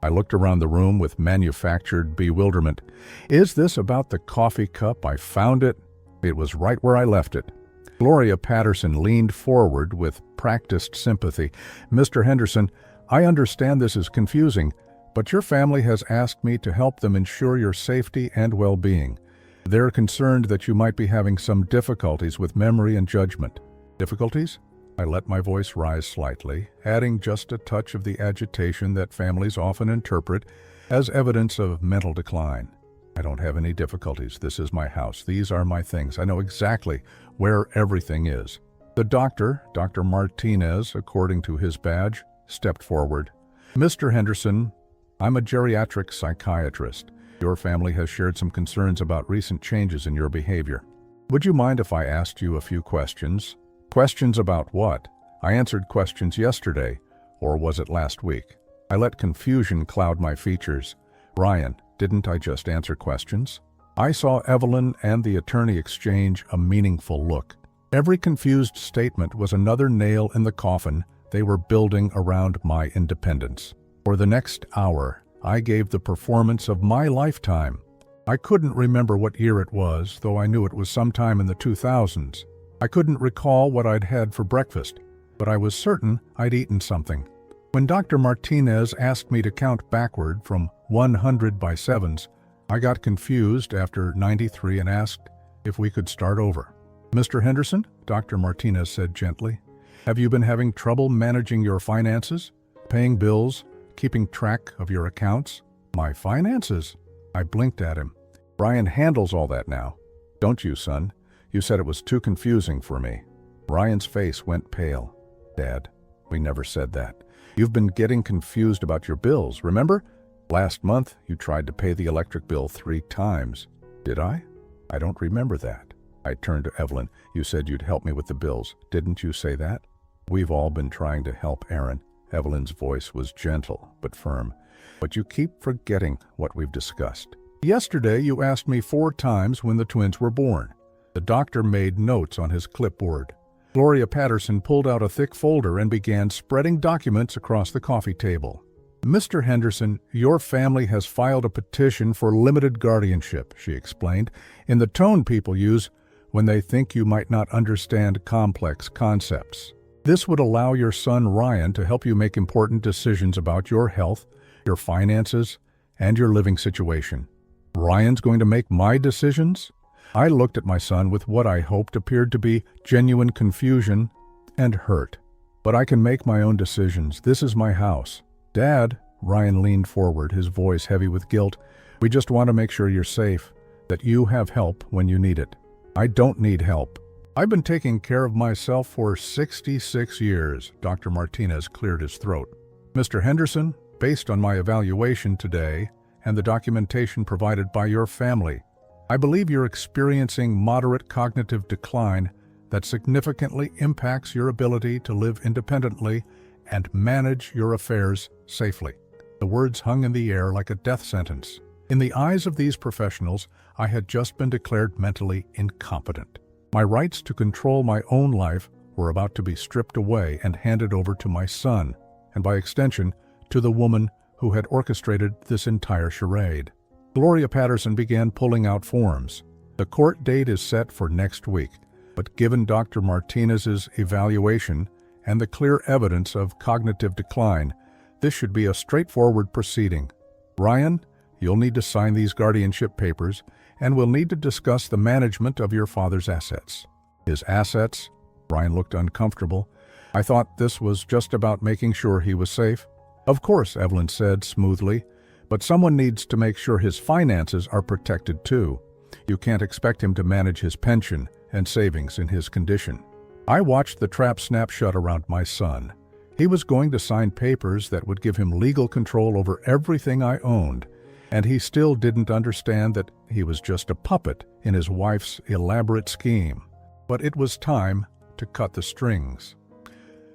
I looked around the room with manufactured bewilderment. "Is this about the coffee cup? I found it. It was right where I left it." Gloria Patterson leaned forward with practiced sympathy. "Mr. Henderson, I understand this is confusing, but your family has asked me to help them ensure your safety and well-being. They're concerned that you might be having some difficulties with memory and judgment. Difficulties? I let my voice rise slightly, adding just a touch of the agitation that families often interpret as evidence of mental decline. I don't have any difficulties. This is my house. These are my things. I know exactly where everything is. The doctor, Dr. Martinez, according to his badge, stepped forward. Mr. Henderson, I'm a geriatric psychiatrist. Your family has shared some concerns about recent changes in your behavior. Would you mind if I asked you a few questions? Questions about what? I answered questions yesterday, or was it last week? I let confusion cloud my features. Ryan, didn't I just answer questions? I saw Evelyn and the attorney exchange a meaningful look. Every confused statement was another nail in the coffin they were building around my independence. For the next hour, I gave the performance of my lifetime. I couldn't remember what year it was, though I knew it was sometime in the 2000s. I couldn't recall what I'd had for breakfast, but I was certain I'd eaten something. When Dr. Martinez asked me to count backward from 100 by sevens, I got confused after 93 and asked if we could start over. Mr. Henderson, Dr. Martinez said gently, have you been having trouble managing your finances, paying bills, keeping track of your accounts? My finances? I blinked at him. Ryan handles all that now. Don't you, son? You said it was too confusing for me. Ryan's face went pale. Dad, we never said that. You've been getting confused about your bills, remember? Last month, you tried to pay the electric bill 3 times. Did I? I don't remember that. I turned to Evelyn. You said you'd help me with the bills. Didn't you say that? We've all been trying to help Aaron. Evelyn's voice was gentle but firm. But you keep forgetting what we've discussed. Yesterday, you asked me 4 times when the twins were born. The doctor made notes on his clipboard. Gloria Patterson pulled out a thick folder and began spreading documents across the coffee table. Mr. Henderson, your family has filed a petition for limited guardianship, she explained, in the tone people use when they think you might not understand complex concepts. This would allow your son Ryan to help you make important decisions about your health, your finances, and your living situation. Ryan's going to make my decisions? I looked at my son with what I hoped appeared to be genuine confusion and hurt. But I can make my own decisions. This is my house. Dad, Ryan leaned forward, his voice heavy with guilt, we just want to make sure you're safe, that you have help when you need it. I don't need help. I've been taking care of myself for 66 years, Dr. Martinez cleared his throat. Mr. Henderson, based on my evaluation today and the documentation provided by your family, I believe you're experiencing moderate cognitive decline that significantly impacts your ability to live independently and manage your affairs safely. The words hung in the air like a death sentence. In the eyes of these professionals, I had just been declared mentally incompetent. My rights to control my own life were about to be stripped away and handed over to my son, and by extension, to the woman who had orchestrated this entire charade. Gloria Patterson began pulling out forms. The court date is set for next week, but given Dr. Martinez's evaluation and the clear evidence of cognitive decline, this should be a straightforward proceeding. Ryan, you'll need to sign these guardianship papers, and we'll need to discuss the management of your father's assets. His assets? Ryan looked uncomfortable. I thought this was just about making sure he was safe. Of course, Evelyn said smoothly, but someone needs to make sure his finances are protected too. You can't expect him to manage his pension and savings in his condition. I watched the trap snap shut around my son. He was going to sign papers that would give him legal control over everything I owned, and he still didn't understand that he was just a puppet in his wife's elaborate scheme. But it was time to cut the strings.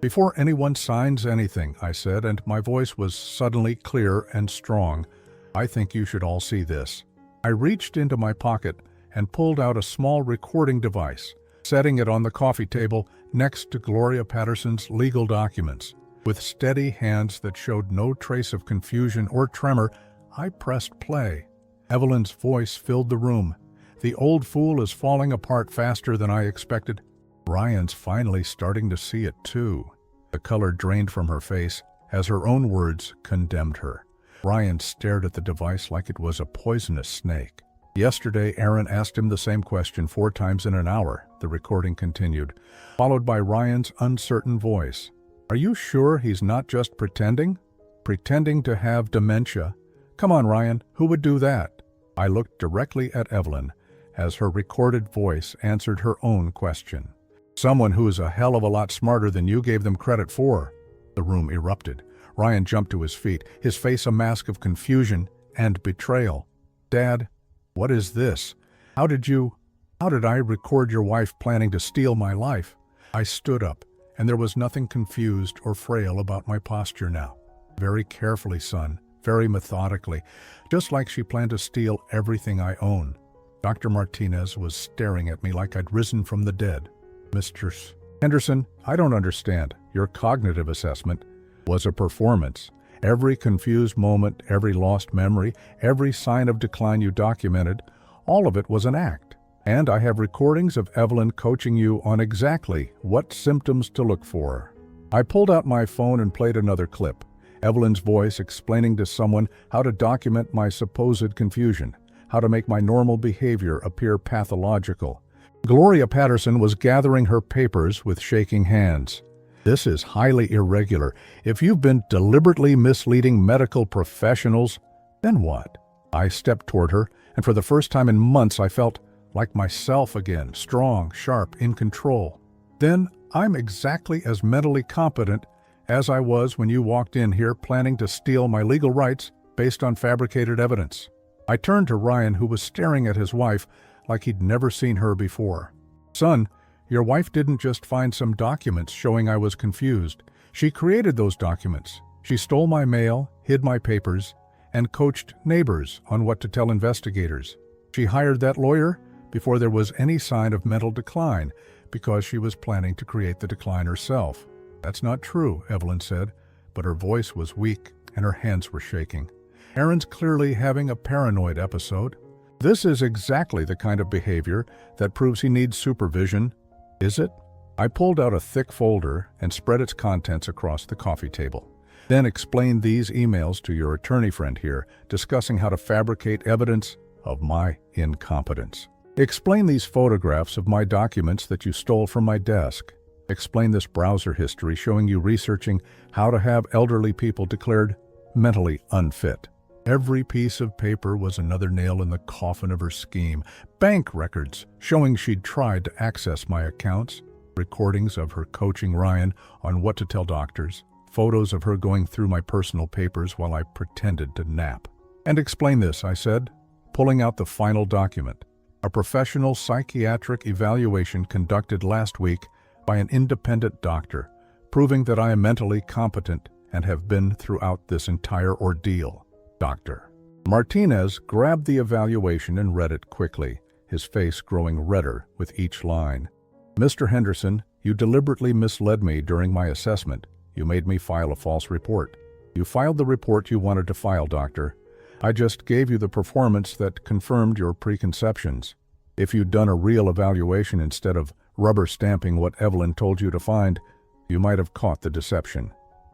Before anyone signs anything, I said, and my voice was suddenly clear and strong, I think you should all see this. I reached into my pocket and pulled out a small recording device, setting it on the coffee table next to Gloria Patterson's legal documents. With steady hands that showed no trace of confusion or tremor, I pressed play. Evelyn's voice filled the room. The old fool is falling apart faster than I expected. Ryan's finally starting to see it too. The color drained from her face. as her own words condemned her. Ryan stared at the device like it was a poisonous snake. Yesterday, Aaron asked him the same question 4 times in an hour, the recording continued, followed by Ryan's uncertain voice. Are you sure he's not just pretending? Pretending to have dementia? Come on, Ryan, who would do that? I looked directly at Evelyn as her recorded voice answered her own question. Someone who is a hell of a lot smarter than you gave them credit for. The room erupted. Ryan jumped to his feet, his face a mask of confusion and betrayal. Dad, what is this? How did I record your wife planning to steal my life? I stood up, and there was nothing confused or frail about my posture now. Very carefully, son, very methodically, just like she planned to steal everything I own. Dr. Martinez was staring at me like I'd risen from the dead. Mr. Henderson, I don't understand. Your cognitive assessment was a performance. Every confused moment, every lost memory, every sign of decline you documented, all of it was an act. And I have recordings of Evelyn coaching you on exactly what symptoms to look for. I pulled out my phone and played another clip. Evelyn's voice explaining to someone how to document my supposed confusion, how to make my normal behavior appear pathological. Gloria Patterson was gathering her papers with shaking hands. This is highly irregular. If you've been deliberately misleading medical professionals, then what? I stepped toward her, and for the first time in months I felt like myself again, strong, sharp, in control. Then I'm exactly as mentally competent as I was when you walked in here planning to steal my legal rights based on fabricated evidence. I turned to Ryan, who was staring at his wife like he'd never seen her before. Son, your wife didn't just find some documents showing I was confused. She created those documents. She stole my mail, hid my papers, and coached neighbors on what to tell investigators. She hired that lawyer before there was any sign of mental decline because she was planning to create the decline herself. That's not true, Evelyn said, but her voice was weak and her hands were shaking. Aaron's clearly having a paranoid episode. This is exactly the kind of behavior that proves he needs supervision. Is it? I pulled out a thick folder and spread its contents across the coffee table. Then explained these emails to your attorney friend here, discussing how to fabricate evidence of my incompetence. Explain these photographs of my documents that you stole from my desk. Explain this browser history showing you researching how to have elderly people declared mentally unfit. Every piece of paper was another nail in the coffin of her scheme. Bank records showing she'd tried to access my accounts, recordings of her coaching Ryan on what to tell doctors, photos of her going through my personal papers while I pretended to nap. And explain this, I said, pulling out the final document, a professional psychiatric evaluation conducted last week by an independent doctor, proving that I am mentally competent and have been throughout this entire ordeal. Doctor. Martinez grabbed the evaluation and read it quickly, his face growing redder with each line. Mr. Henderson, you deliberately misled me during my assessment. You made me file a false report. You filed the report you wanted to file, doctor. I just gave you the performance that confirmed your preconceptions. If you'd done a real evaluation instead of rubber stamping what Evelyn told you to find, you might have caught the deception.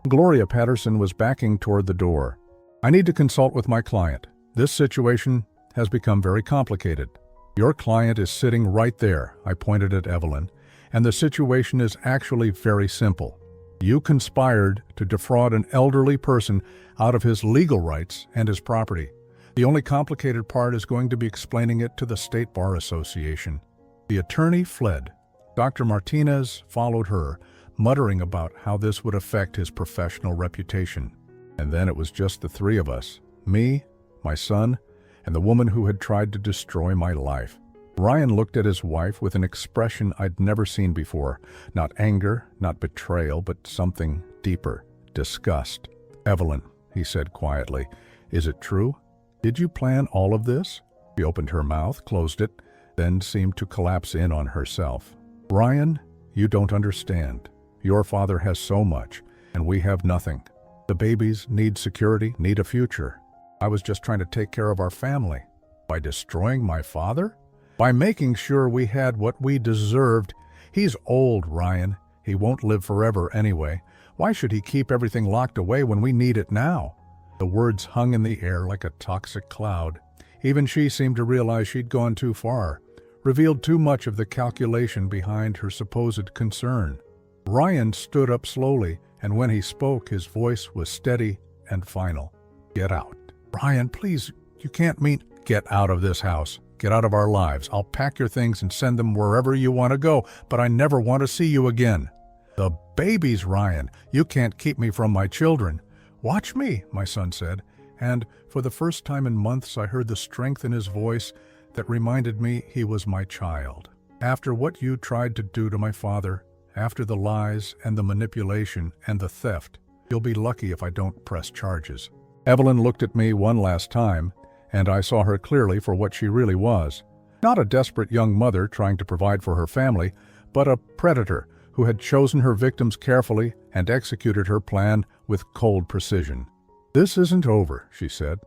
Gloria Patterson was backing toward the door. I need to consult with my client. This situation has become very complicated. Your client is sitting right there, I pointed at Evelyn, and the situation is actually very simple. You conspired to defraud an elderly person out of his legal rights and his property. The only complicated part is going to be explaining it to the State Bar Association. The attorney fled. Dr. Martinez followed her, muttering about how this would affect his professional reputation. And then it was just the 3 of us, me, my son, and the woman who had tried to destroy my life. Ryan looked at his wife with an expression I'd never seen before. Not anger, not betrayal, but something deeper, disgust. Evelyn, he said quietly, is it true? Did you plan all of this? She opened her mouth, closed it, then seemed to collapse in on herself. Ryan, you don't understand. Your father has so much, and we have nothing. The babies need security, need a future. I was just trying to take care of our family. By destroying my father? By making sure we had what we deserved. He's old, Ryan. He won't live forever anyway. Why should he keep everything locked away when we need it now?" The words hung in the air like a toxic cloud. Even she seemed to realize she'd gone too far, revealed too much of the calculation behind her supposed concern. Ryan stood up slowly, and when he spoke, his voice was steady and final. "Get out." "Ryan, please, you can't mean—" "Get out of this house. Get out of our lives. I'll pack your things and send them wherever you want to go, but I never want to see you again." "The babies, Ryan. You can't keep me from my children." "Watch me," my son said, and for the first time in months I heard the strength in his voice that reminded me he was my child. "After what you tried to do to my father, after the lies and the manipulation and the theft, you'll be lucky if I don't press charges." Evelyn looked at me one last time, and I saw her clearly for what she really was. Not a desperate young mother trying to provide for her family, but a predator who had chosen her victims carefully and executed her plan with cold precision. "This isn't over," she said.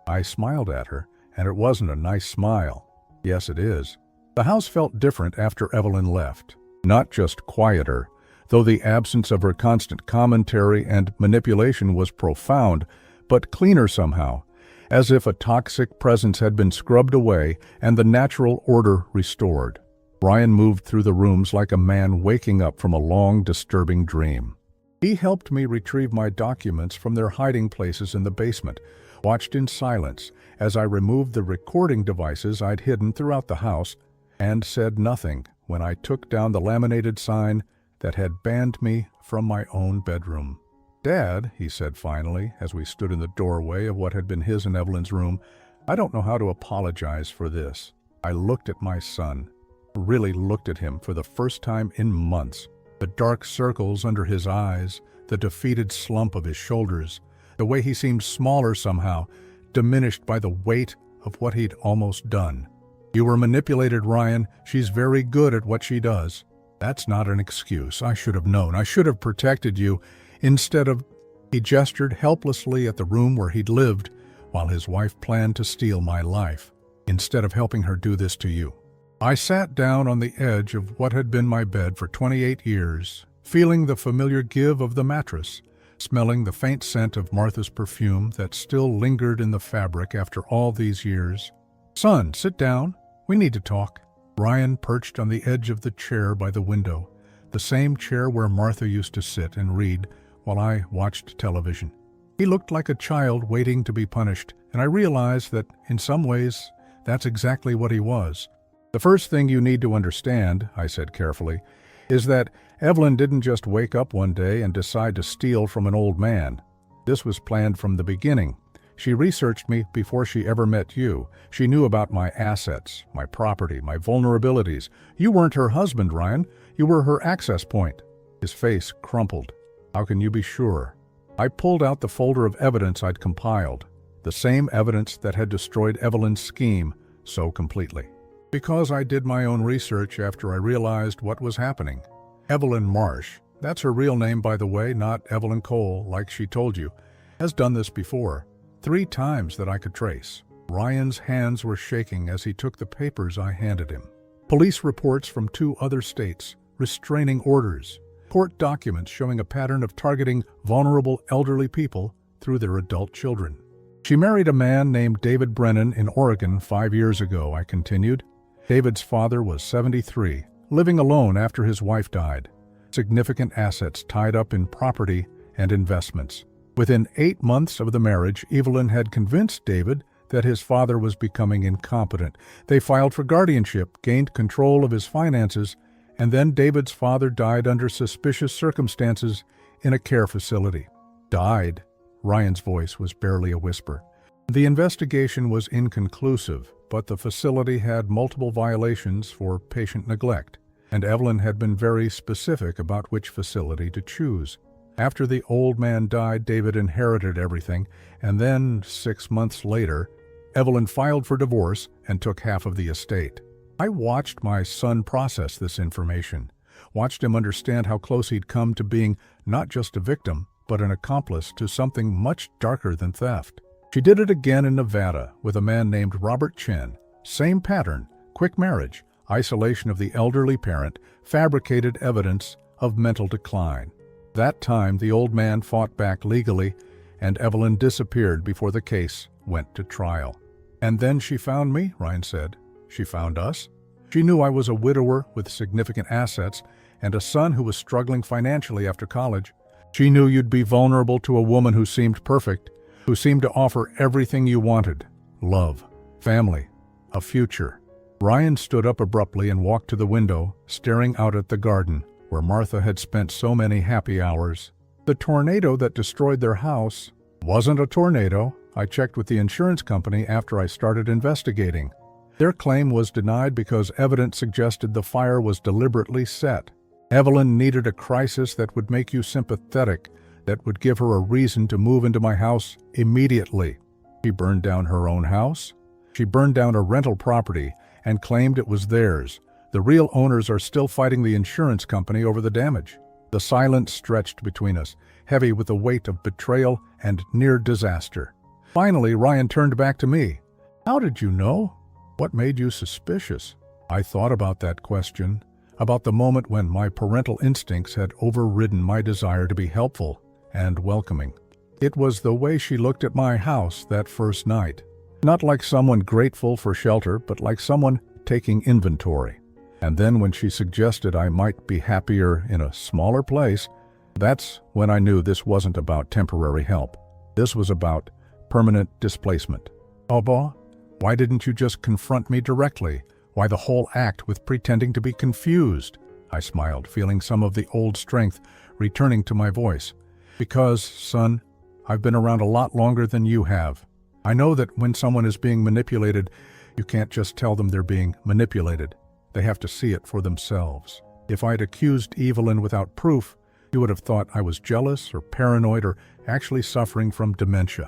I smiled at her, and it wasn't a nice smile. Yes, it is. The house felt different after Evelyn left. Not just quieter, though the absence of her constant commentary and manipulation was profound, but cleaner somehow, as if a toxic presence had been scrubbed away and the natural order restored. Ryan moved through the rooms like a man waking up from a long, disturbing dream. He helped me retrieve my documents from their hiding places in the basement, watched in silence as I removed the recording devices I'd hidden throughout the house, and said nothing when I took down the laminated sign that had banned me from my own bedroom. "Dad," he said finally, as we stood in the doorway of what had been his and Evelyn's room, "I don't know how to apologize for this." I looked at my son, really looked at him for the first time in months. The dark circles under his eyes, the defeated slump of his shoulders, the way he seemed smaller somehow, diminished by the weight of what he'd almost done. "You were manipulated, Ryan. She's very good at what she does." "That's not an excuse. I should have known. I should have protected you. Instead of—" He gestured helplessly at the room where he'd lived while his wife planned to steal my life. "Instead of helping her do this to you." I sat down on the edge of what had been my bed for 28 years, feeling the familiar give of the mattress, smelling the faint scent of Martha's perfume that still lingered in the fabric after all these years. "Son, sit down. We need to talk." Ryan perched on the edge of the chair by the window, the same chair where Martha used to sit and read while I watched television. He looked like a child waiting to be punished, and I realized that, in some ways, that's exactly what he was. "The first thing you need to understand," I said carefully, "is that Evelyn didn't just wake up one day and decide to steal from an old man. This was planned from the beginning. She researched me before she ever met you. She knew about my assets, my property, my vulnerabilities. You weren't her husband, Ryan. You were her access point." His face crumpled. "How can you be sure?" I pulled out the folder of evidence I'd compiled, the same evidence that had destroyed Evelyn's scheme so completely. "Because I did my own research after I realized what was happening. Evelyn Marsh, that's her real name by the way, not Evelyn Cole, like she told you, has done this before, 3 times that I could trace." Ryan's hands were shaking as he took the papers I handed him. Police reports from 2 other states, restraining orders, court documents showing a pattern of targeting vulnerable elderly people through their adult children. "She married a man named David Brennan in Oregon 5 years ago," I continued. David's father was 73, living alone after his wife died. Significant assets tied up in property and investments. Within 8 months of the marriage, Evelyn had convinced David that his father was becoming incompetent. They filed for guardianship, gained control of his finances, and then David's father died under suspicious circumstances in a care facility. "Died?" Ryan's voice was barely a whisper. "The investigation was inconclusive, but the facility had multiple violations for patient neglect, and Evelyn had been very specific about which facility to choose. After the old man died, David inherited everything, and then, 6 months later, Evelyn filed for divorce and took half of the estate." I watched my son process this information, watched him understand how close he'd come to being not just a victim, but an accomplice to something much darker than theft. She did it again in Nevada with a man named Robert Chen. Same pattern, quick marriage, isolation of the elderly parent, fabricated evidence of mental decline. That time, the old man fought back legally, and Evelyn disappeared before the case went to trial. "And then she found me," Ryan said. "She found us. She knew I was a widower with significant assets and a son who was struggling financially after college. She knew you'd be vulnerable to a woman who seemed perfect, who seemed to offer everything you wanted: love, family, a future." Ryan stood up abruptly and walked to the window, staring out at the garden, where Martha had spent so many happy hours. "The tornado that destroyed their house wasn't a tornado. I checked with the insurance company after I started investigating. Their claim was denied because evidence suggested the fire was deliberately set. Evelyn needed a crisis that would make you sympathetic, that would give her a reason to move into my house immediately. She burned down her own house. She burned down a rental property and claimed it was theirs. The real owners are still fighting the insurance company over the damage." The silence stretched between us, heavy with the weight of betrayal and near disaster. Finally, Ryan turned back to me. "How did you know? What made you suspicious?" I thought about that question, about the moment when my parental instincts had overridden my desire to be helpful and welcoming. It was the way she looked at my house that first night. Not like someone grateful for shelter, but like someone taking inventory. And then when she suggested I might be happier in a smaller place, that's when I knew this wasn't about temporary help. This was about permanent displacement. "Abba, why didn't you just confront me directly? Why the whole act with pretending to be confused?" I smiled, feeling some of the old strength returning to my voice. "Because, son, I've been around a lot longer than you have. I know that when someone is being manipulated, you can't just tell them they're being manipulated. They have to see it for themselves. If I'd accused Evelyn without proof, you would have thought I was jealous or paranoid or actually suffering from dementia.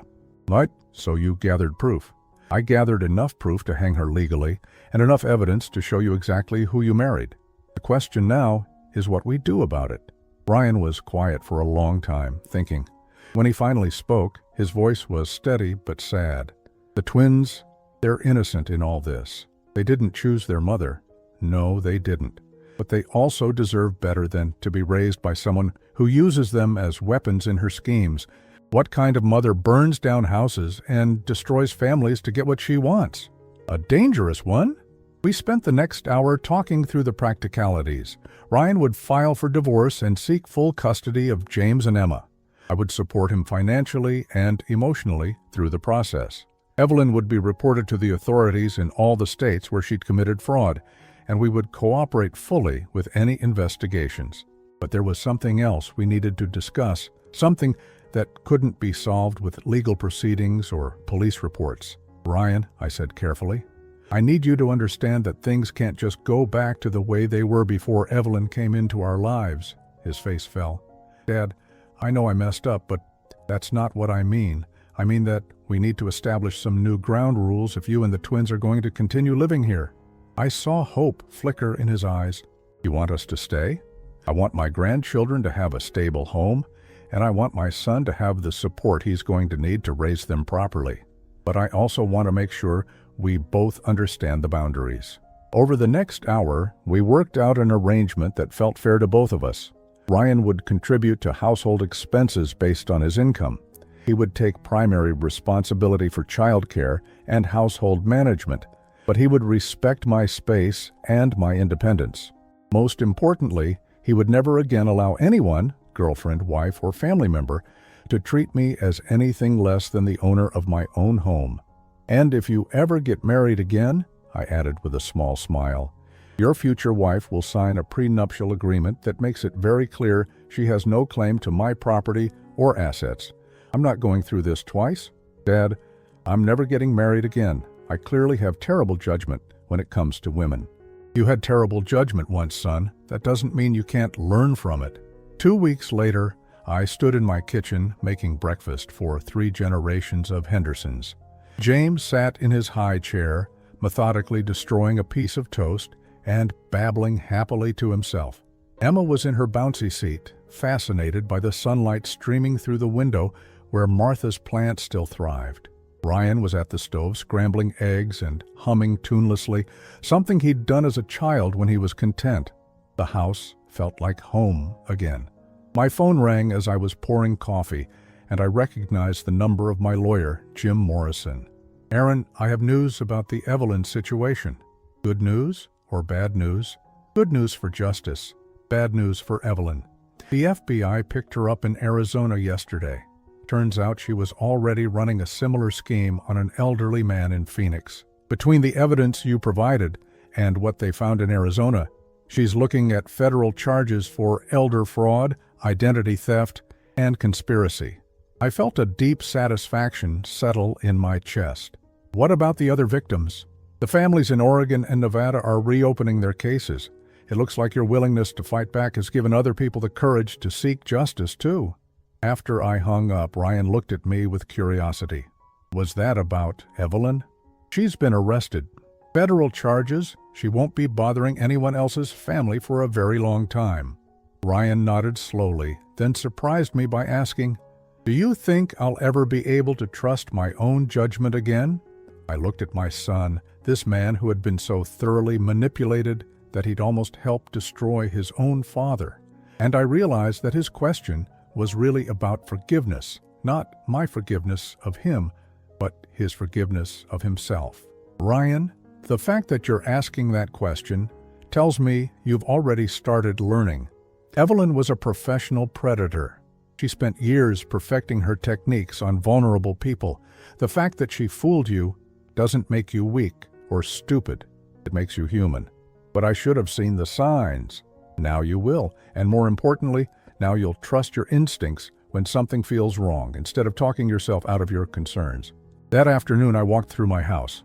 Right? So you gathered proof. I gathered enough proof to hang her legally and enough evidence to show you exactly who you married. The question now is what we do about it." Ryan was quiet for a long time, thinking. When he finally spoke, his voice was steady but sad. "The twins, they're innocent in all this. They didn't choose their mother. No, they didn't. But they also deserve better than to be raised by someone who uses them as weapons in her schemes. What kind of mother burns down houses and destroys families to get what she wants? A dangerous one?" We spent the next hour talking through the practicalities. Ryan would file for divorce and seek full custody of James and Emma. I would support him financially and emotionally through the process. Evelyn would be reported to the authorities in all the states where she'd committed fraud, and we would cooperate fully with any investigations. But there was something else we needed to discuss, something that couldn't be solved with legal proceedings or police reports. "Ryan," I said carefully, "I need you to understand that things can't just go back to the way they were before Evelyn came into our lives." His face fell. "Dad, I know I messed up, but that's not what I mean. I mean that we need to establish some new ground rules if you and the twins are going to continue living here." I saw hope flicker in his eyes. "You want us to stay? I want my grandchildren to have a stable home, and I want my son to have the support he's going to need to raise them properly. But I also want to make sure we both understand the boundaries." Over the next hour, we worked out an arrangement that felt fair to both of us. Ryan would contribute to household expenses based on his income. He would take primary responsibility for childcare and household management, but he would respect my space and my independence. Most importantly, he would never again allow anyone, girlfriend, wife, or family member, to treat me as anything less than the owner of my own home. "And if you ever get married again," I added with a small smile, "your future wife will sign a prenuptial agreement that makes it very clear she has no claim to my property or assets. I'm not going through this twice. Dad, I'm never getting married again. I clearly have terrible judgment when it comes to women." "You had terrible judgment once, son. That doesn't mean you can't learn from it." 2 weeks later, I stood in my kitchen making breakfast for 3 generations of Hendersons. James sat in his high chair, methodically destroying a piece of toast and babbling happily to himself. Emma was in her bouncy seat, fascinated by the sunlight streaming through the window where Martha's plant still thrived. Ryan was at the stove scrambling eggs and humming tunelessly, something he'd done as a child when he was content. The house felt like home again. My phone rang as I was pouring coffee, and I recognized the number of my lawyer, Jim Morrison. "Aaron, I have news about the Evelyn situation." "Good news or bad news?" "Good news for justice, bad news for Evelyn. The FBI picked her up in Arizona yesterday. Turns out she was already running a similar scheme on an elderly man in Phoenix. Between the evidence you provided and what they found in Arizona, she's looking at federal charges for elder fraud, identity theft, and conspiracy." I felt a deep satisfaction settle in my chest. "What about the other victims?" "The families in Oregon and Nevada are reopening their cases. It looks like your willingness to fight back has given other people the courage to seek justice, too." After I hung up, Ryan looked at me with curiosity. "Was that about Evelyn?" "She's been arrested. Federal charges. She won't be bothering anyone else's family for a very long time." Ryan nodded slowly, then surprised me by asking, "Do you think I'll ever be able to trust my own judgment again?" I looked at my son, this man who had been so thoroughly manipulated that he'd almost helped destroy his own father, and I realized that his question was really about forgiveness, not my forgiveness of him, but his forgiveness of himself. "Ryan, the fact that you're asking that question tells me you've already started learning. Evelyn was a professional predator. She spent years perfecting her techniques on vulnerable people. The fact that she fooled you doesn't make you weak or stupid. It makes you human. But I should have seen the signs. Now you will, and more importantly, now you'll trust your instincts when something feels wrong, instead of talking yourself out of your concerns." That afternoon I walked through my house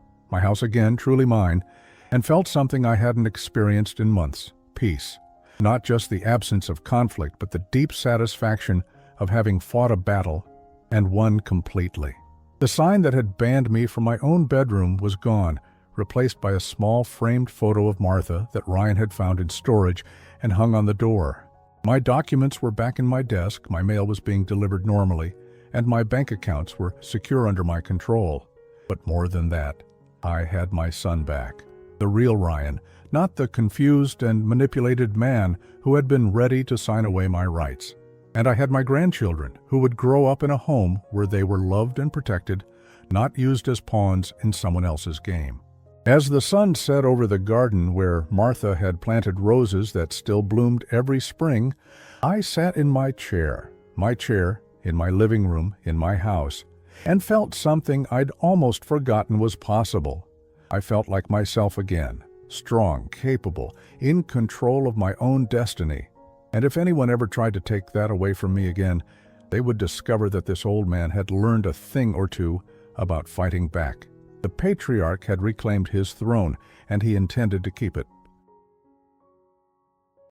again, truly mine, and felt something I hadn't experienced in months: peace. Not just the absence of conflict, but the deep satisfaction of having fought a battle and won completely. The sign that had banned me from my own bedroom was gone, replaced by a small framed photo of Martha that Ryan had found in storage and hung on the door. My documents were back in my desk, my mail was being delivered normally, and my bank accounts were secure under my control. But more than that, I had my son back. The real Ryan, not the confused and manipulated man who had been ready to sign away my rights. And I had my grandchildren, who would grow up in a home where they were loved and protected, not used as pawns in someone else's game. As the sun set over the garden where Martha had planted roses that still bloomed every spring, I sat in my chair in my living room in my house, and felt something I'd almost forgotten was possible. I felt like myself again, strong, capable, in control of my own destiny. And if anyone ever tried to take that away from me again, they would discover that this old man had learned a thing or two about fighting back. The patriarch had reclaimed his throne, and he intended to keep it.